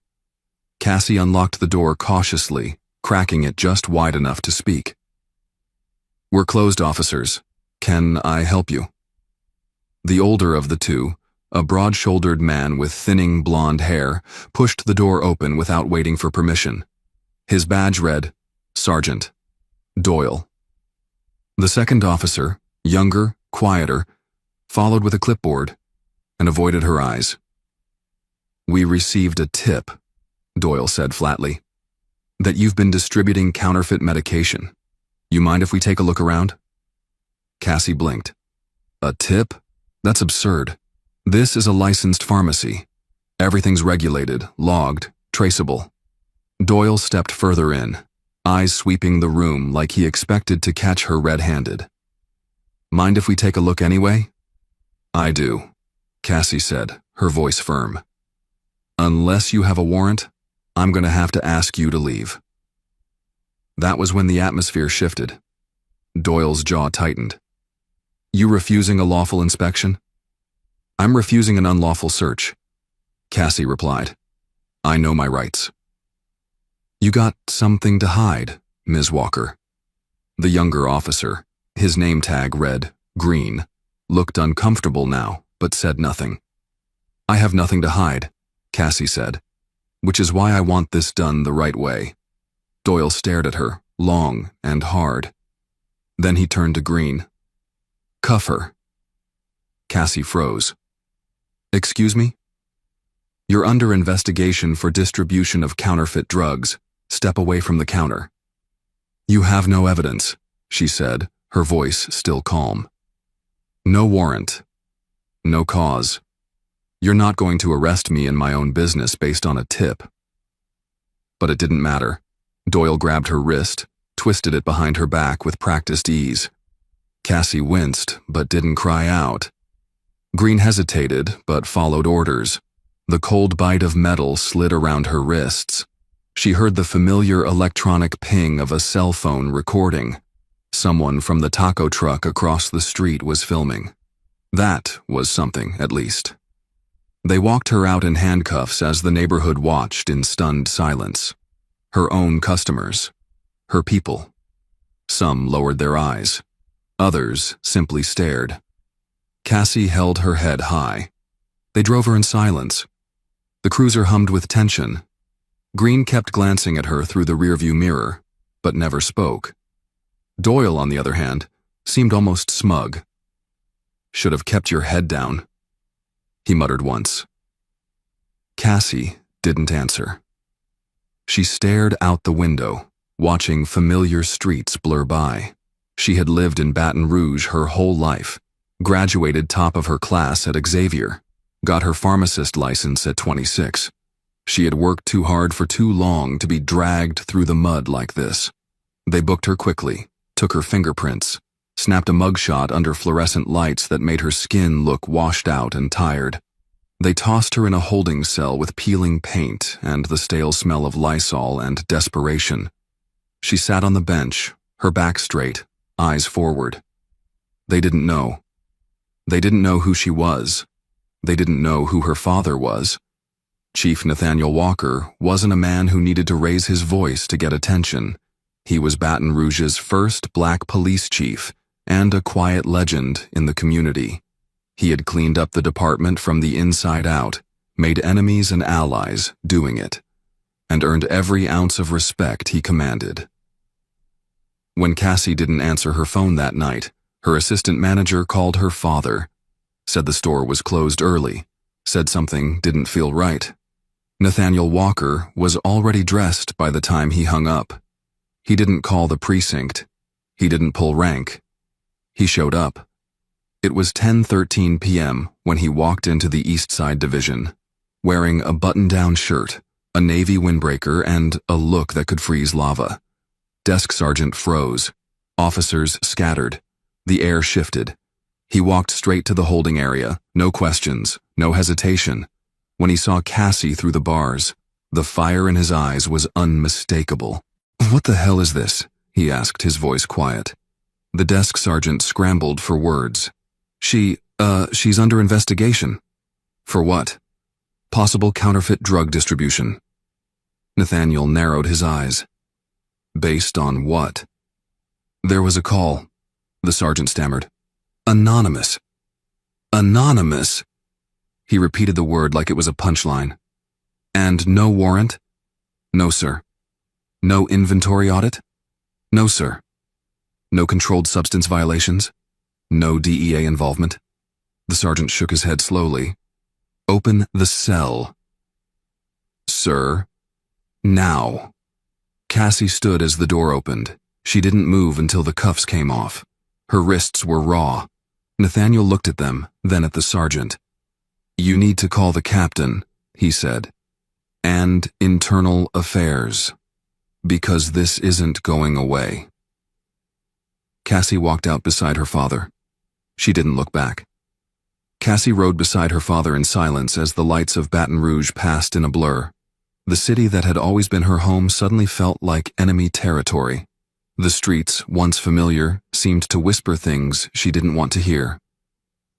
Cassie unlocked the door cautiously, cracking it just wide enough to speak. "We're closed, officers. Can I help you?" The older of the two, a broad-shouldered man with thinning blonde hair, pushed the door open without waiting for permission. His badge read, Sergeant Doyle. The second officer, younger, quieter, followed with a clipboard and avoided her eyes. "We received a tip," Doyle said flatly, "that you've been distributing counterfeit medication. You mind if we take a look around?" Cassie blinked. "A tip? That's absurd. This is a licensed pharmacy. Everything's regulated, logged, traceable." Doyle stepped further in, eyes sweeping the room like he expected to catch her red-handed. "Mind if we take a look anyway?" "I do," Cassie said, her voice firm. "Unless you have a warrant, I'm going to have to ask you to leave." That was when the atmosphere shifted. Doyle's jaw tightened. "You refusing a lawful inspection?" "I'm refusing an unlawful search," Cassie replied. "I know my rights." "You got something to hide, Ms. Walker." The younger officer, his name tag read Green, looked uncomfortable now, but said nothing. "I have nothing to hide," Cassie said, "which is why I want this done the right way." Doyle stared at her, long and hard. Then he turned to Green. "Cuff her." Cassie froze. "Excuse me?" "You're under investigation for distribution of counterfeit drugs. Step away from the counter." "You have no evidence," she said, her voice still calm. "No warrant. No cause. You're not going to arrest me in my own business based on a tip." But it didn't matter. Doyle grabbed her wrist, twisted it behind her back with practiced ease. Cassie winced, but didn't cry out. Green hesitated, but followed orders. The cold bite of metal slid around her wrists. She heard the familiar electronic ping of a cell phone recording. Someone from the taco truck across the street was filming. That was something, at least. They walked her out in handcuffs as the neighborhood watched in stunned silence. Her own customers. Her people. Some lowered their eyes. Others simply stared. Cassie held her head high. They drove her in silence. The cruiser hummed with tension. Green kept glancing at her through the rearview mirror, but never spoke. Doyle, on the other hand, seemed almost smug. "Should have kept your head down," he muttered once. Cassie didn't answer. She stared out the window, watching familiar streets blur by. She had lived in Baton Rouge her whole life, graduated top of her class at Xavier, got her pharmacist license at 26. She had worked too hard for too long to be dragged through the mud like this. They booked her quickly, took her fingerprints, snapped a mugshot under fluorescent lights that made her skin look washed out and tired. They tossed her in a holding cell with peeling paint and the stale smell of Lysol and desperation. She sat on the bench, her back straight, eyes forward. They didn't know. They didn't know who she was. They didn't know who her father was. Chief Nathaniel Walker wasn't a man who needed to raise his voice to get attention. He was Baton Rouge's first black police chief and a quiet legend in the community. He had cleaned up the department from the inside out, made enemies and allies doing it, and earned every ounce of respect he commanded. When Cassie didn't answer her phone that night, her assistant manager called her father, said the store was closed early, said something didn't feel right. Nathaniel Walker was already dressed by the time he hung up. He didn't call the precinct. He didn't pull rank. He showed up. It was 10:13 p.m. when he walked into the East Side Division, wearing a button-down shirt, a navy windbreaker, and a look that could freeze lava. Desk sergeant froze. Officers scattered. The air shifted. He walked straight to the holding area, no questions, no hesitation. When he saw Cassie through the bars, the fire in his eyes was unmistakable. "What the hell is this?" he asked, his voice quiet. The desk sergeant scrambled for words. She's under investigation." "For what?" "Possible counterfeit drug distribution." Nathaniel narrowed his eyes. "Based on what?" "There was a call," the sergeant stammered. "Anonymous." "Anonymous?" He repeated the word like it was a punchline. "And no warrant?" "No, sir." "No inventory audit?" "No, sir." "No controlled substance violations?" "No DEA involvement?" The sergeant shook his head slowly. "Open the cell." "Sir." "Now." Cassie stood as the door opened. She didn't move until the cuffs came off. Her wrists were raw. Nathaniel looked at them, then at the sergeant. "You need to call the captain," he said. "And internal affairs. Because this isn't going away." Cassie walked out beside her father. She didn't look back. Cassie rode beside her father in silence as the lights of Baton Rouge passed in a blur. The city that had always been her home suddenly felt like enemy territory. The streets, once familiar, seemed to whisper things she didn't want to hear.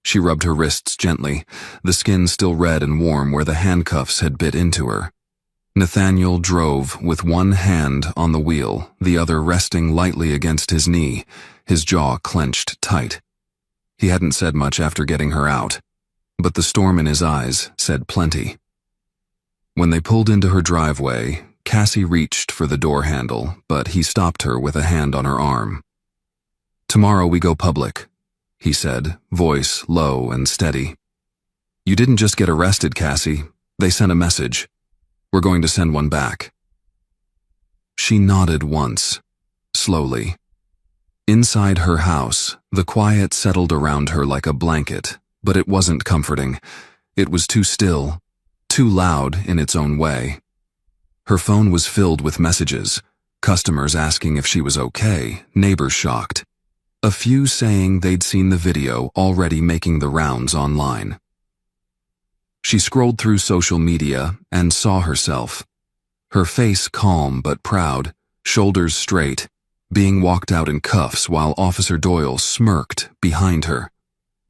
She rubbed her wrists gently, the skin still red and warm where the handcuffs had bit into her. Nathaniel drove with one hand on the wheel, the other resting lightly against his knee, his jaw clenched tight. He hadn't said much after getting her out, but the storm in his eyes said plenty. When they pulled into her driveway, Cassie reached for the door handle, but he stopped her with a hand on her arm. "Tomorrow we go public," he said, voice low and steady. "You didn't just get arrested, Cassie. They sent a message. We're going to send one back." She nodded once, slowly. Inside her house, the quiet settled around her like a blanket, but it wasn't comforting. It was too still, too loud in its own way. Her phone was filled with messages, Customers asking if she was okay, neighbors shocked. A few saying they'd seen the video already making the rounds online. She scrolled through social media and saw herself. Her face calm but proud, shoulders straight, being walked out in cuffs while Officer Doyle smirked behind her.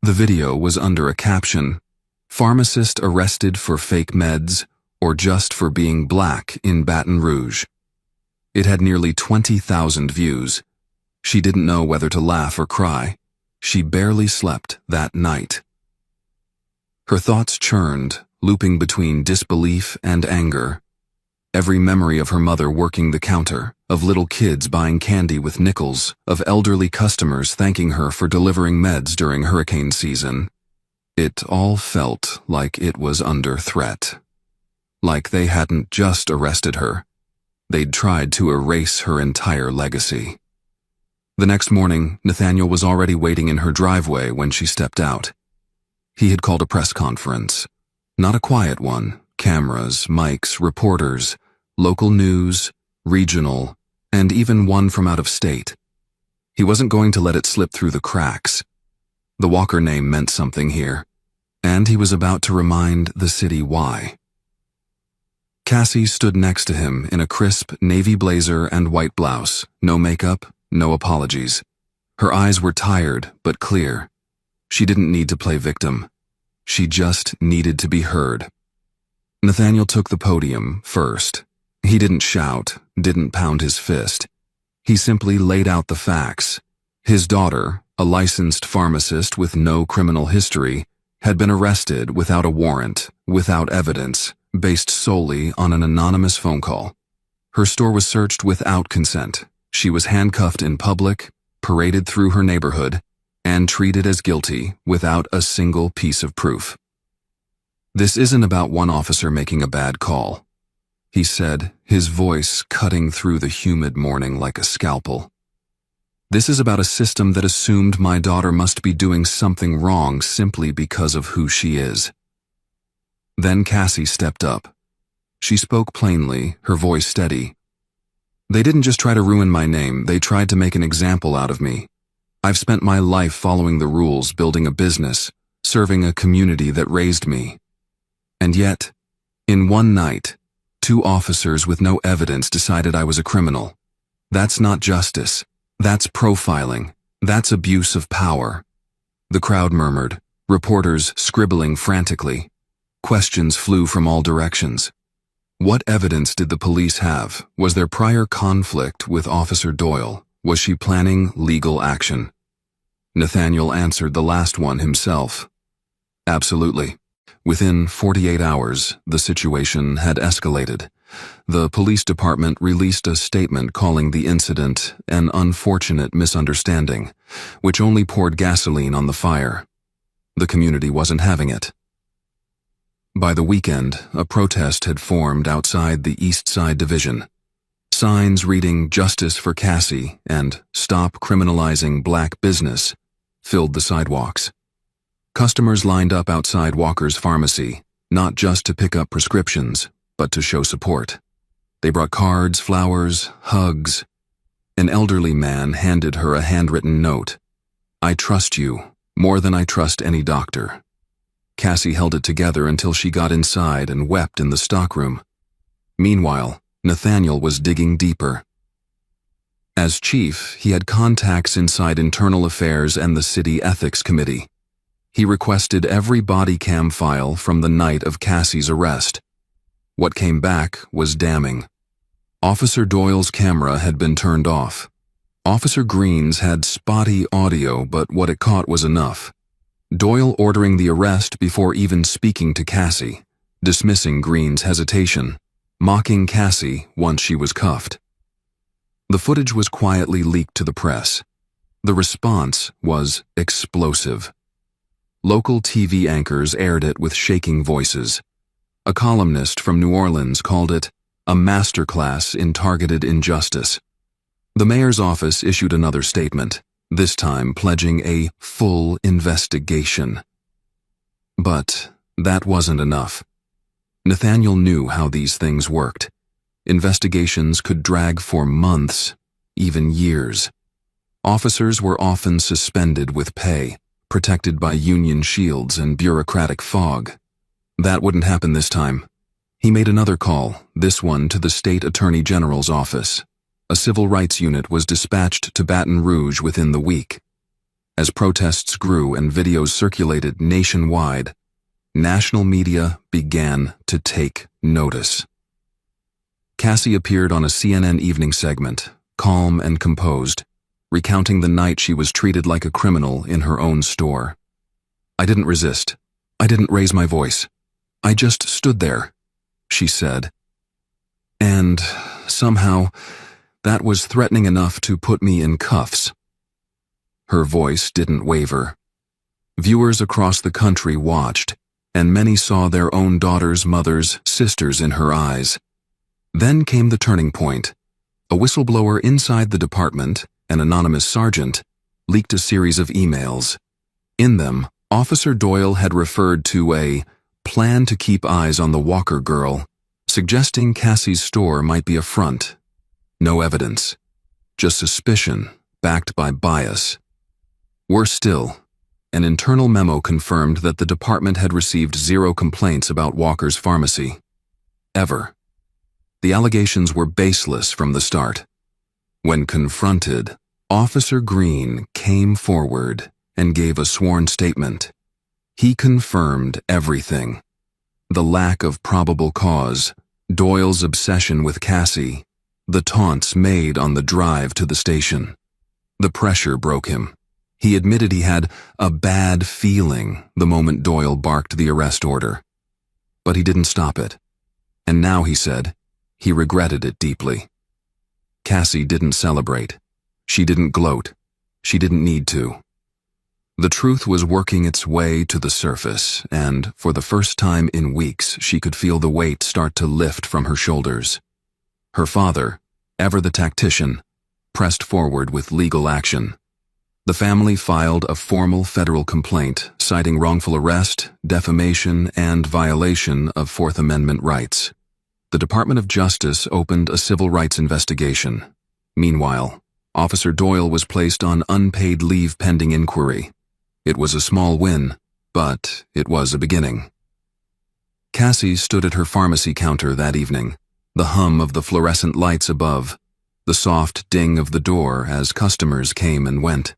The video was under a caption, "Pharmacist arrested for fake meds or just for being black in Baton Rouge." It had nearly 20,000 views. She didn't know whether to laugh or cry. She barely slept that night. Her thoughts churned, looping between disbelief and anger. Every memory of her mother working the counter, of little kids buying candy with nickels, of elderly customers thanking her for delivering meds during hurricane season. It all felt like it was under threat. Like they hadn't just arrested her. They'd tried to erase her entire legacy. The next morning, Nathaniel was already waiting in her driveway when she stepped out. He had called a press conference. Not a quiet one. Cameras, mics, reporters, local news, regional, and even one from out of state. He wasn't going to let it slip through the cracks. The Walker name meant something here, and he was about to remind the city why. Cassie stood next to him in a crisp navy blazer and white blouse, no makeup, no apologies. Her eyes were tired but clear. She didn't need to play victim. She just needed to be heard. Nathaniel took the podium first. He didn't shout, didn't pound his fist. He simply laid out the facts. His daughter, a licensed pharmacist with no criminal history, had been arrested without a warrant, without evidence, based solely on an anonymous phone call. Her store was searched without consent. She was handcuffed in public, paraded through her neighborhood, and treated as guilty without a single piece of proof. "This isn't about one officer making a bad call," he said, his voice cutting through the humid morning like a scalpel. "This is about a system that assumed my daughter must be doing something wrong simply because of who she is." Then Cassie stepped up. She spoke plainly, her voice steady. "They didn't just try to ruin my name, they tried to make an example out of me. I've spent my life following the rules, building a business, serving a community that raised me. And yet, in one night, 2 officers with no evidence decided I was a criminal. That's not justice. That's profiling. That's abuse of power." The crowd murmured, reporters scribbling frantically. Questions flew from all directions. What evidence did the police have? Was there prior conflict with Officer Doyle? Was she planning legal action? Nathaniel answered the last one himself. Absolutely. Within 48 hours, the situation had escalated. The police department released a statement calling the incident an unfortunate misunderstanding, which only poured gasoline on the fire. The community wasn't having it. By the weekend, a protest had formed outside the East Side Division. Signs reading "Justice for Cassie" and "Stop Criminalizing Black Business" filled the sidewalks. Customers lined up outside Walker's pharmacy, not just to pick up prescriptions, but to show support. They brought cards, flowers, hugs. An elderly man handed her a handwritten note. "I trust you, more than I trust any doctor." Cassie held it together until she got inside and wept in the stockroom. Meanwhile, Nathaniel was digging deeper. As chief, he had contacts inside internal affairs and the city ethics committee. He requested every body cam file from the night of Cassie's arrest. What came back was damning. Officer Doyle's camera had been turned off. Officer Green's had spotty audio, but what it caught was enough. Doyle ordering the arrest before even speaking to Cassie, dismissing Green's hesitation, mocking Cassie once she was cuffed. The footage was quietly leaked to the press. The response was explosive. Local TV anchors aired it with shaking voices. A columnist from New Orleans called it a masterclass in targeted injustice. The mayor's office issued another statement, this time pledging a full investigation. But that wasn't enough. Nathaniel knew how these things worked. Investigations could drag for months, even years. Officers were often suspended with pay, protected by union shields and bureaucratic fog. That wouldn't happen this time. He made another call, this one to the state attorney general's office. A civil rights unit was dispatched to Baton Rouge within the week. As protests grew and videos circulated nationwide, national media began to take notice. Cassie appeared on a CNN evening segment, calm and composed, recounting the night she was treated like a criminal in her own store. "I didn't resist. I didn't raise my voice. I just stood there," she said. "And somehow, that was threatening enough to put me in cuffs." Her voice didn't waver. Viewers across the country watched, and many saw their own daughters, mothers, sisters in her eyes. Then came the turning point. A whistleblower inside the department, an anonymous sergeant, leaked a series of emails. In them, Officer Doyle had referred to a plan to keep eyes on the Walker girl, suggesting Cassie's store might be a front. No evidence, just suspicion backed by bias. Worse still, an internal memo confirmed that the department had received 0 complaints about Walker's pharmacy. Ever. The allegations were baseless from the start. When confronted, Officer Green came forward and gave a sworn statement. He confirmed everything. The lack of probable cause, Doyle's obsession with Cassie, the taunts made on the drive to the station. The pressure broke him. He admitted he had a bad feeling the moment Doyle barked the arrest order. But he didn't stop it. And now, he said, he regretted it deeply. Cassie didn't celebrate. She didn't gloat. She didn't need to. The truth was working its way to the surface, and for the first time in weeks, she could feel the weight start to lift from her shoulders. Her father, ever the tactician, pressed forward with legal action. The family filed a formal federal complaint citing wrongful arrest, defamation, and violation of Fourth Amendment rights. The Department of Justice opened a civil rights investigation. Meanwhile, Officer Doyle was placed on unpaid leave pending inquiry. It was a small win, but it was a beginning. Cassie stood at her pharmacy counter that evening, the hum of the fluorescent lights above, the soft ding of the door as customers came and went.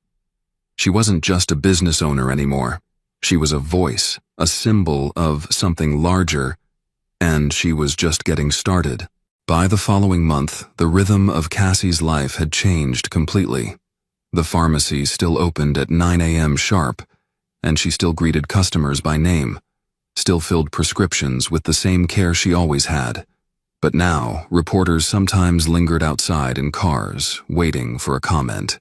She wasn't just a business owner anymore. She was a voice, a symbol of something larger, and she was just getting started. By the following month, the rhythm of Cassie's life had changed completely. The pharmacy still opened at 9 a.m. sharp, and she still greeted customers by name, still filled prescriptions with the same care she always had. But now, reporters sometimes lingered outside in cars, waiting for a comment.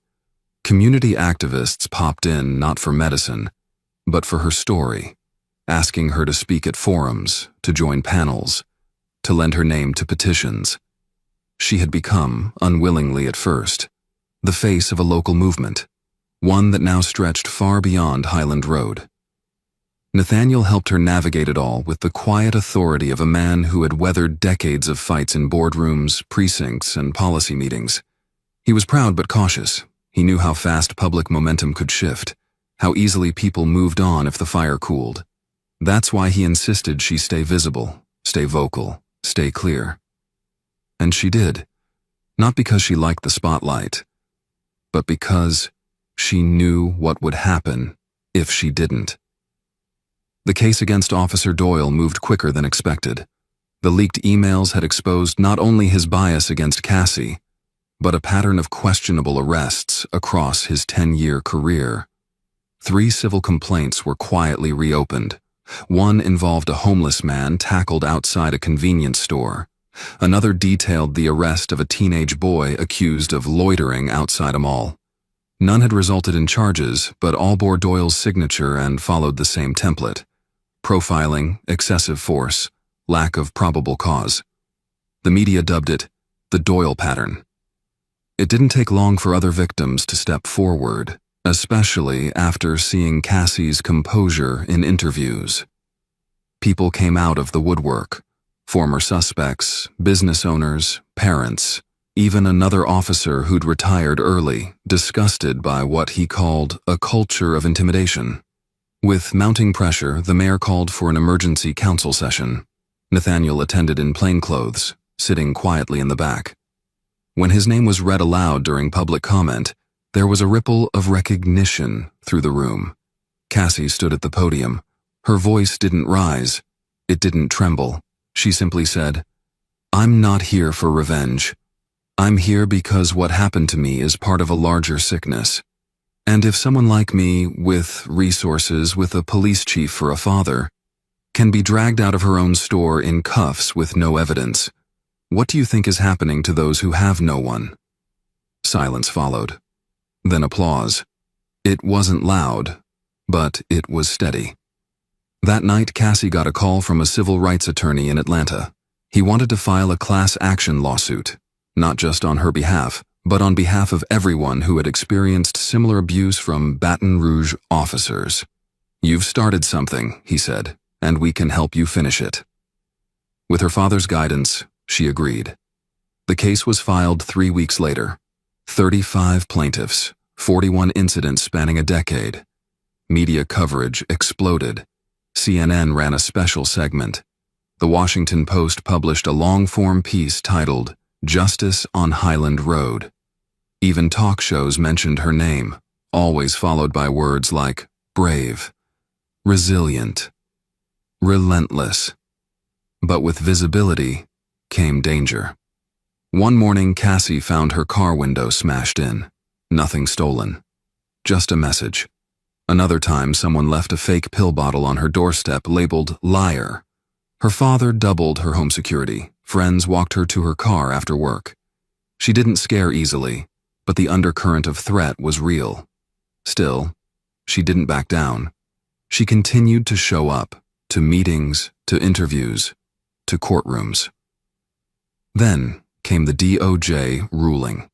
Community activists popped in not for medicine, but for her story, asking her to speak at forums, to join panels, to lend her name to petitions. She had become, unwillingly at first, the face of a local movement, one that now stretched far beyond Highland Road. Nathaniel helped her navigate it all with the quiet authority of a man who had weathered decades of fights in boardrooms, precincts, and policy meetings. He was proud but cautious. He knew how fast public momentum could shift, how easily people moved on if the fire cooled. That's why he insisted she stay visible, stay vocal, stay clear. And she did, not because she liked the spotlight, but because she knew what would happen if she didn't. The case against Officer Doyle moved quicker than expected. The leaked emails had exposed not only his bias against Cassie, but a pattern of questionable arrests across his 10-year career. 3 civil complaints were quietly reopened. One involved a homeless man tackled outside a convenience store. Another detailed the arrest of a teenage boy accused of loitering outside a mall. None had resulted in charges, but all bore Doyle's signature and followed the same template: profiling, excessive force, lack of probable cause. The media dubbed it the Doyle pattern. It didn't take long for other victims to step forward, especially after seeing Cassie's composure in interviews. People came out of the woodwork, Former suspects, business owners, parents, even another officer who'd retired early, disgusted by what he called a culture of intimidation. With mounting pressure, the mayor called for an emergency council session. Nathaniel attended in plainclothes, sitting quietly in the back. When his name was read aloud during public comment, there was a ripple of recognition through the room. Cassie stood at the podium. Her voice didn't rise. It didn't tremble. She simply said, "I'm not here for revenge. I'm here because what happened to me is part of a larger sickness. And if someone like me, with resources, with a police chief for a father, can be dragged out of her own store in cuffs with no evidence, what do you think is happening to those who have no one?" Silence followed. Then applause. It wasn't loud, but it was steady. That night, Cassie got a call from a civil rights attorney in Atlanta. He wanted to file a class action lawsuit, not just on her behalf, but on behalf of everyone who had experienced similar abuse from Baton Rouge officers. "You've started something," he said, "and we can help you finish it." With her father's guidance, she agreed. The case was filed 3 weeks later. 35 plaintiffs, 41 incidents spanning a decade. Media coverage exploded. CNN ran a special segment. The Washington Post published a long-form piece titled "Justice on Highland Road." Even talk shows mentioned her name, always followed by words like brave, resilient, relentless. But with visibility came danger. One morning, Cassie found her car window smashed in. Nothing stolen. Just a message. Another time, someone left a fake pill bottle on her doorstep labeled "liar." Her father doubled her home security. Friends walked her to her car after work. She didn't scare easily, but the undercurrent of threat was real. Still, she didn't back down. She continued to show up, to meetings, to interviews, to courtrooms. Then came the DOJ ruling.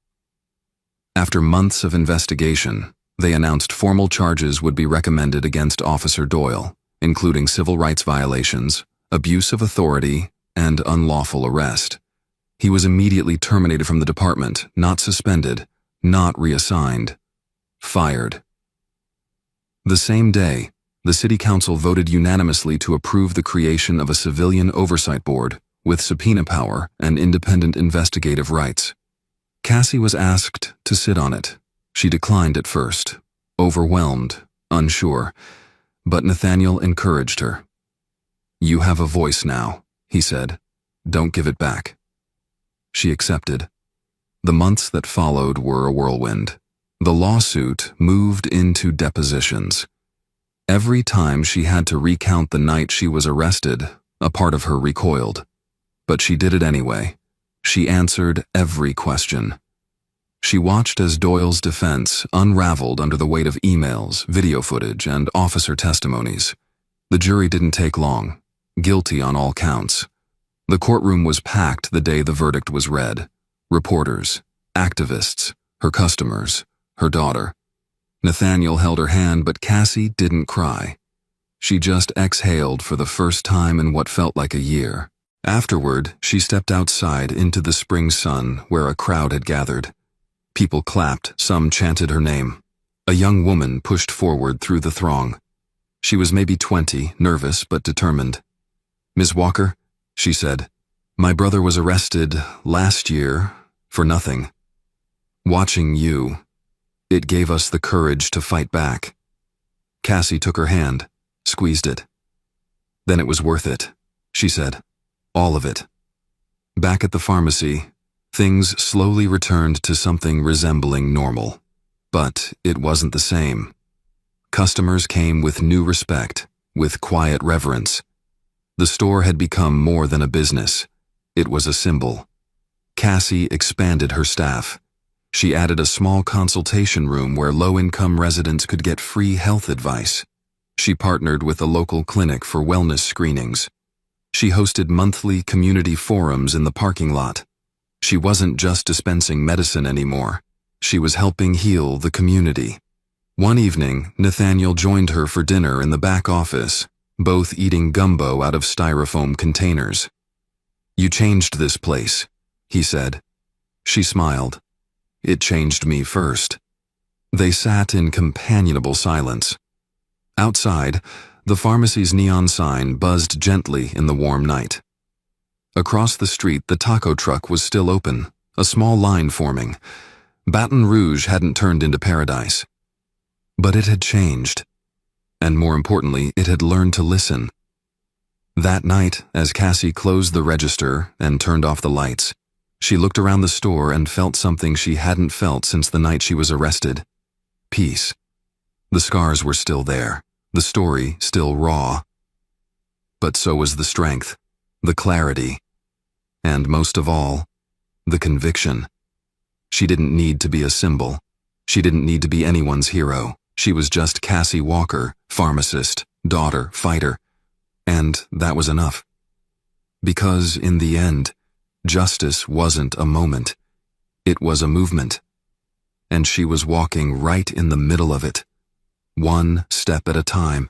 After months of investigation, they announced formal charges would be recommended against Officer Doyle, including civil rights violations, abuse of authority, and unlawful arrest. He was immediately terminated from the department, not suspended, not reassigned. Fired. The same day, the City Council voted unanimously to approve the creation of a civilian oversight board with subpoena power and independent investigative rights. Cassie was asked to sit on it. She declined at first, overwhelmed, unsure, but Nathaniel encouraged her. "You have a voice now," he said. "Don't give it back." She accepted. The months that followed were a whirlwind. The lawsuit moved into depositions. Every time she had to recount the night she was arrested, a part of her recoiled. But she did it anyway. She answered every question. She watched as Doyle's defense unraveled under the weight of emails, video footage, and officer testimonies. The jury didn't take long. Guilty on all counts. The courtroom was packed the day the verdict was read. Reporters, activists, her customers, her daughter. Nathaniel held her hand, but Cassie didn't cry. She just exhaled for the first time in what felt like a year. Afterward, she stepped outside into the spring sun where a crowd had gathered. People clapped, some chanted her name. A young woman pushed forward through the throng. She was maybe 20, nervous but determined. "Ms. Walker," she said, "my brother was arrested last year for nothing. Watching you, it gave us the courage to fight back." Cassie took her hand, squeezed it. "Then it was worth it," she said. "All of it." Back at the pharmacy, things slowly returned to something resembling normal. But it wasn't the same. Customers came with new respect, with quiet reverence. The store had become more than a business. It was a symbol. Cassie expanded her staff. She added a small consultation room where low-income residents could get free health advice. She partnered with a local clinic for wellness screenings. She hosted monthly community forums in the parking lot. She wasn't just dispensing medicine anymore. She was helping heal the community. One evening, Nathaniel joined her for dinner in the back office, both eating gumbo out of styrofoam containers. "You changed this place," he said. She smiled. "It changed me first." They sat in companionable silence. Outside, the pharmacy's neon sign buzzed gently in the warm night. Across the street, the taco truck was still open, a small line forming. Baton Rouge hadn't turned into paradise. But it had changed. And more importantly, it had learned to listen. That night, as Cassie closed the register and turned off the lights, she looked around the store and felt something she hadn't felt since the night she was arrested. Peace. The scars were still there, the story still raw. But so was the strength, the clarity, and most of all, the conviction. She didn't need to be a symbol. She didn't need to be anyone's hero. She was just Cassie Walker, pharmacist, daughter, fighter. And that was enough. Because in the end, justice wasn't a moment. It was a movement. And she was walking right in the middle of it, one step at a time,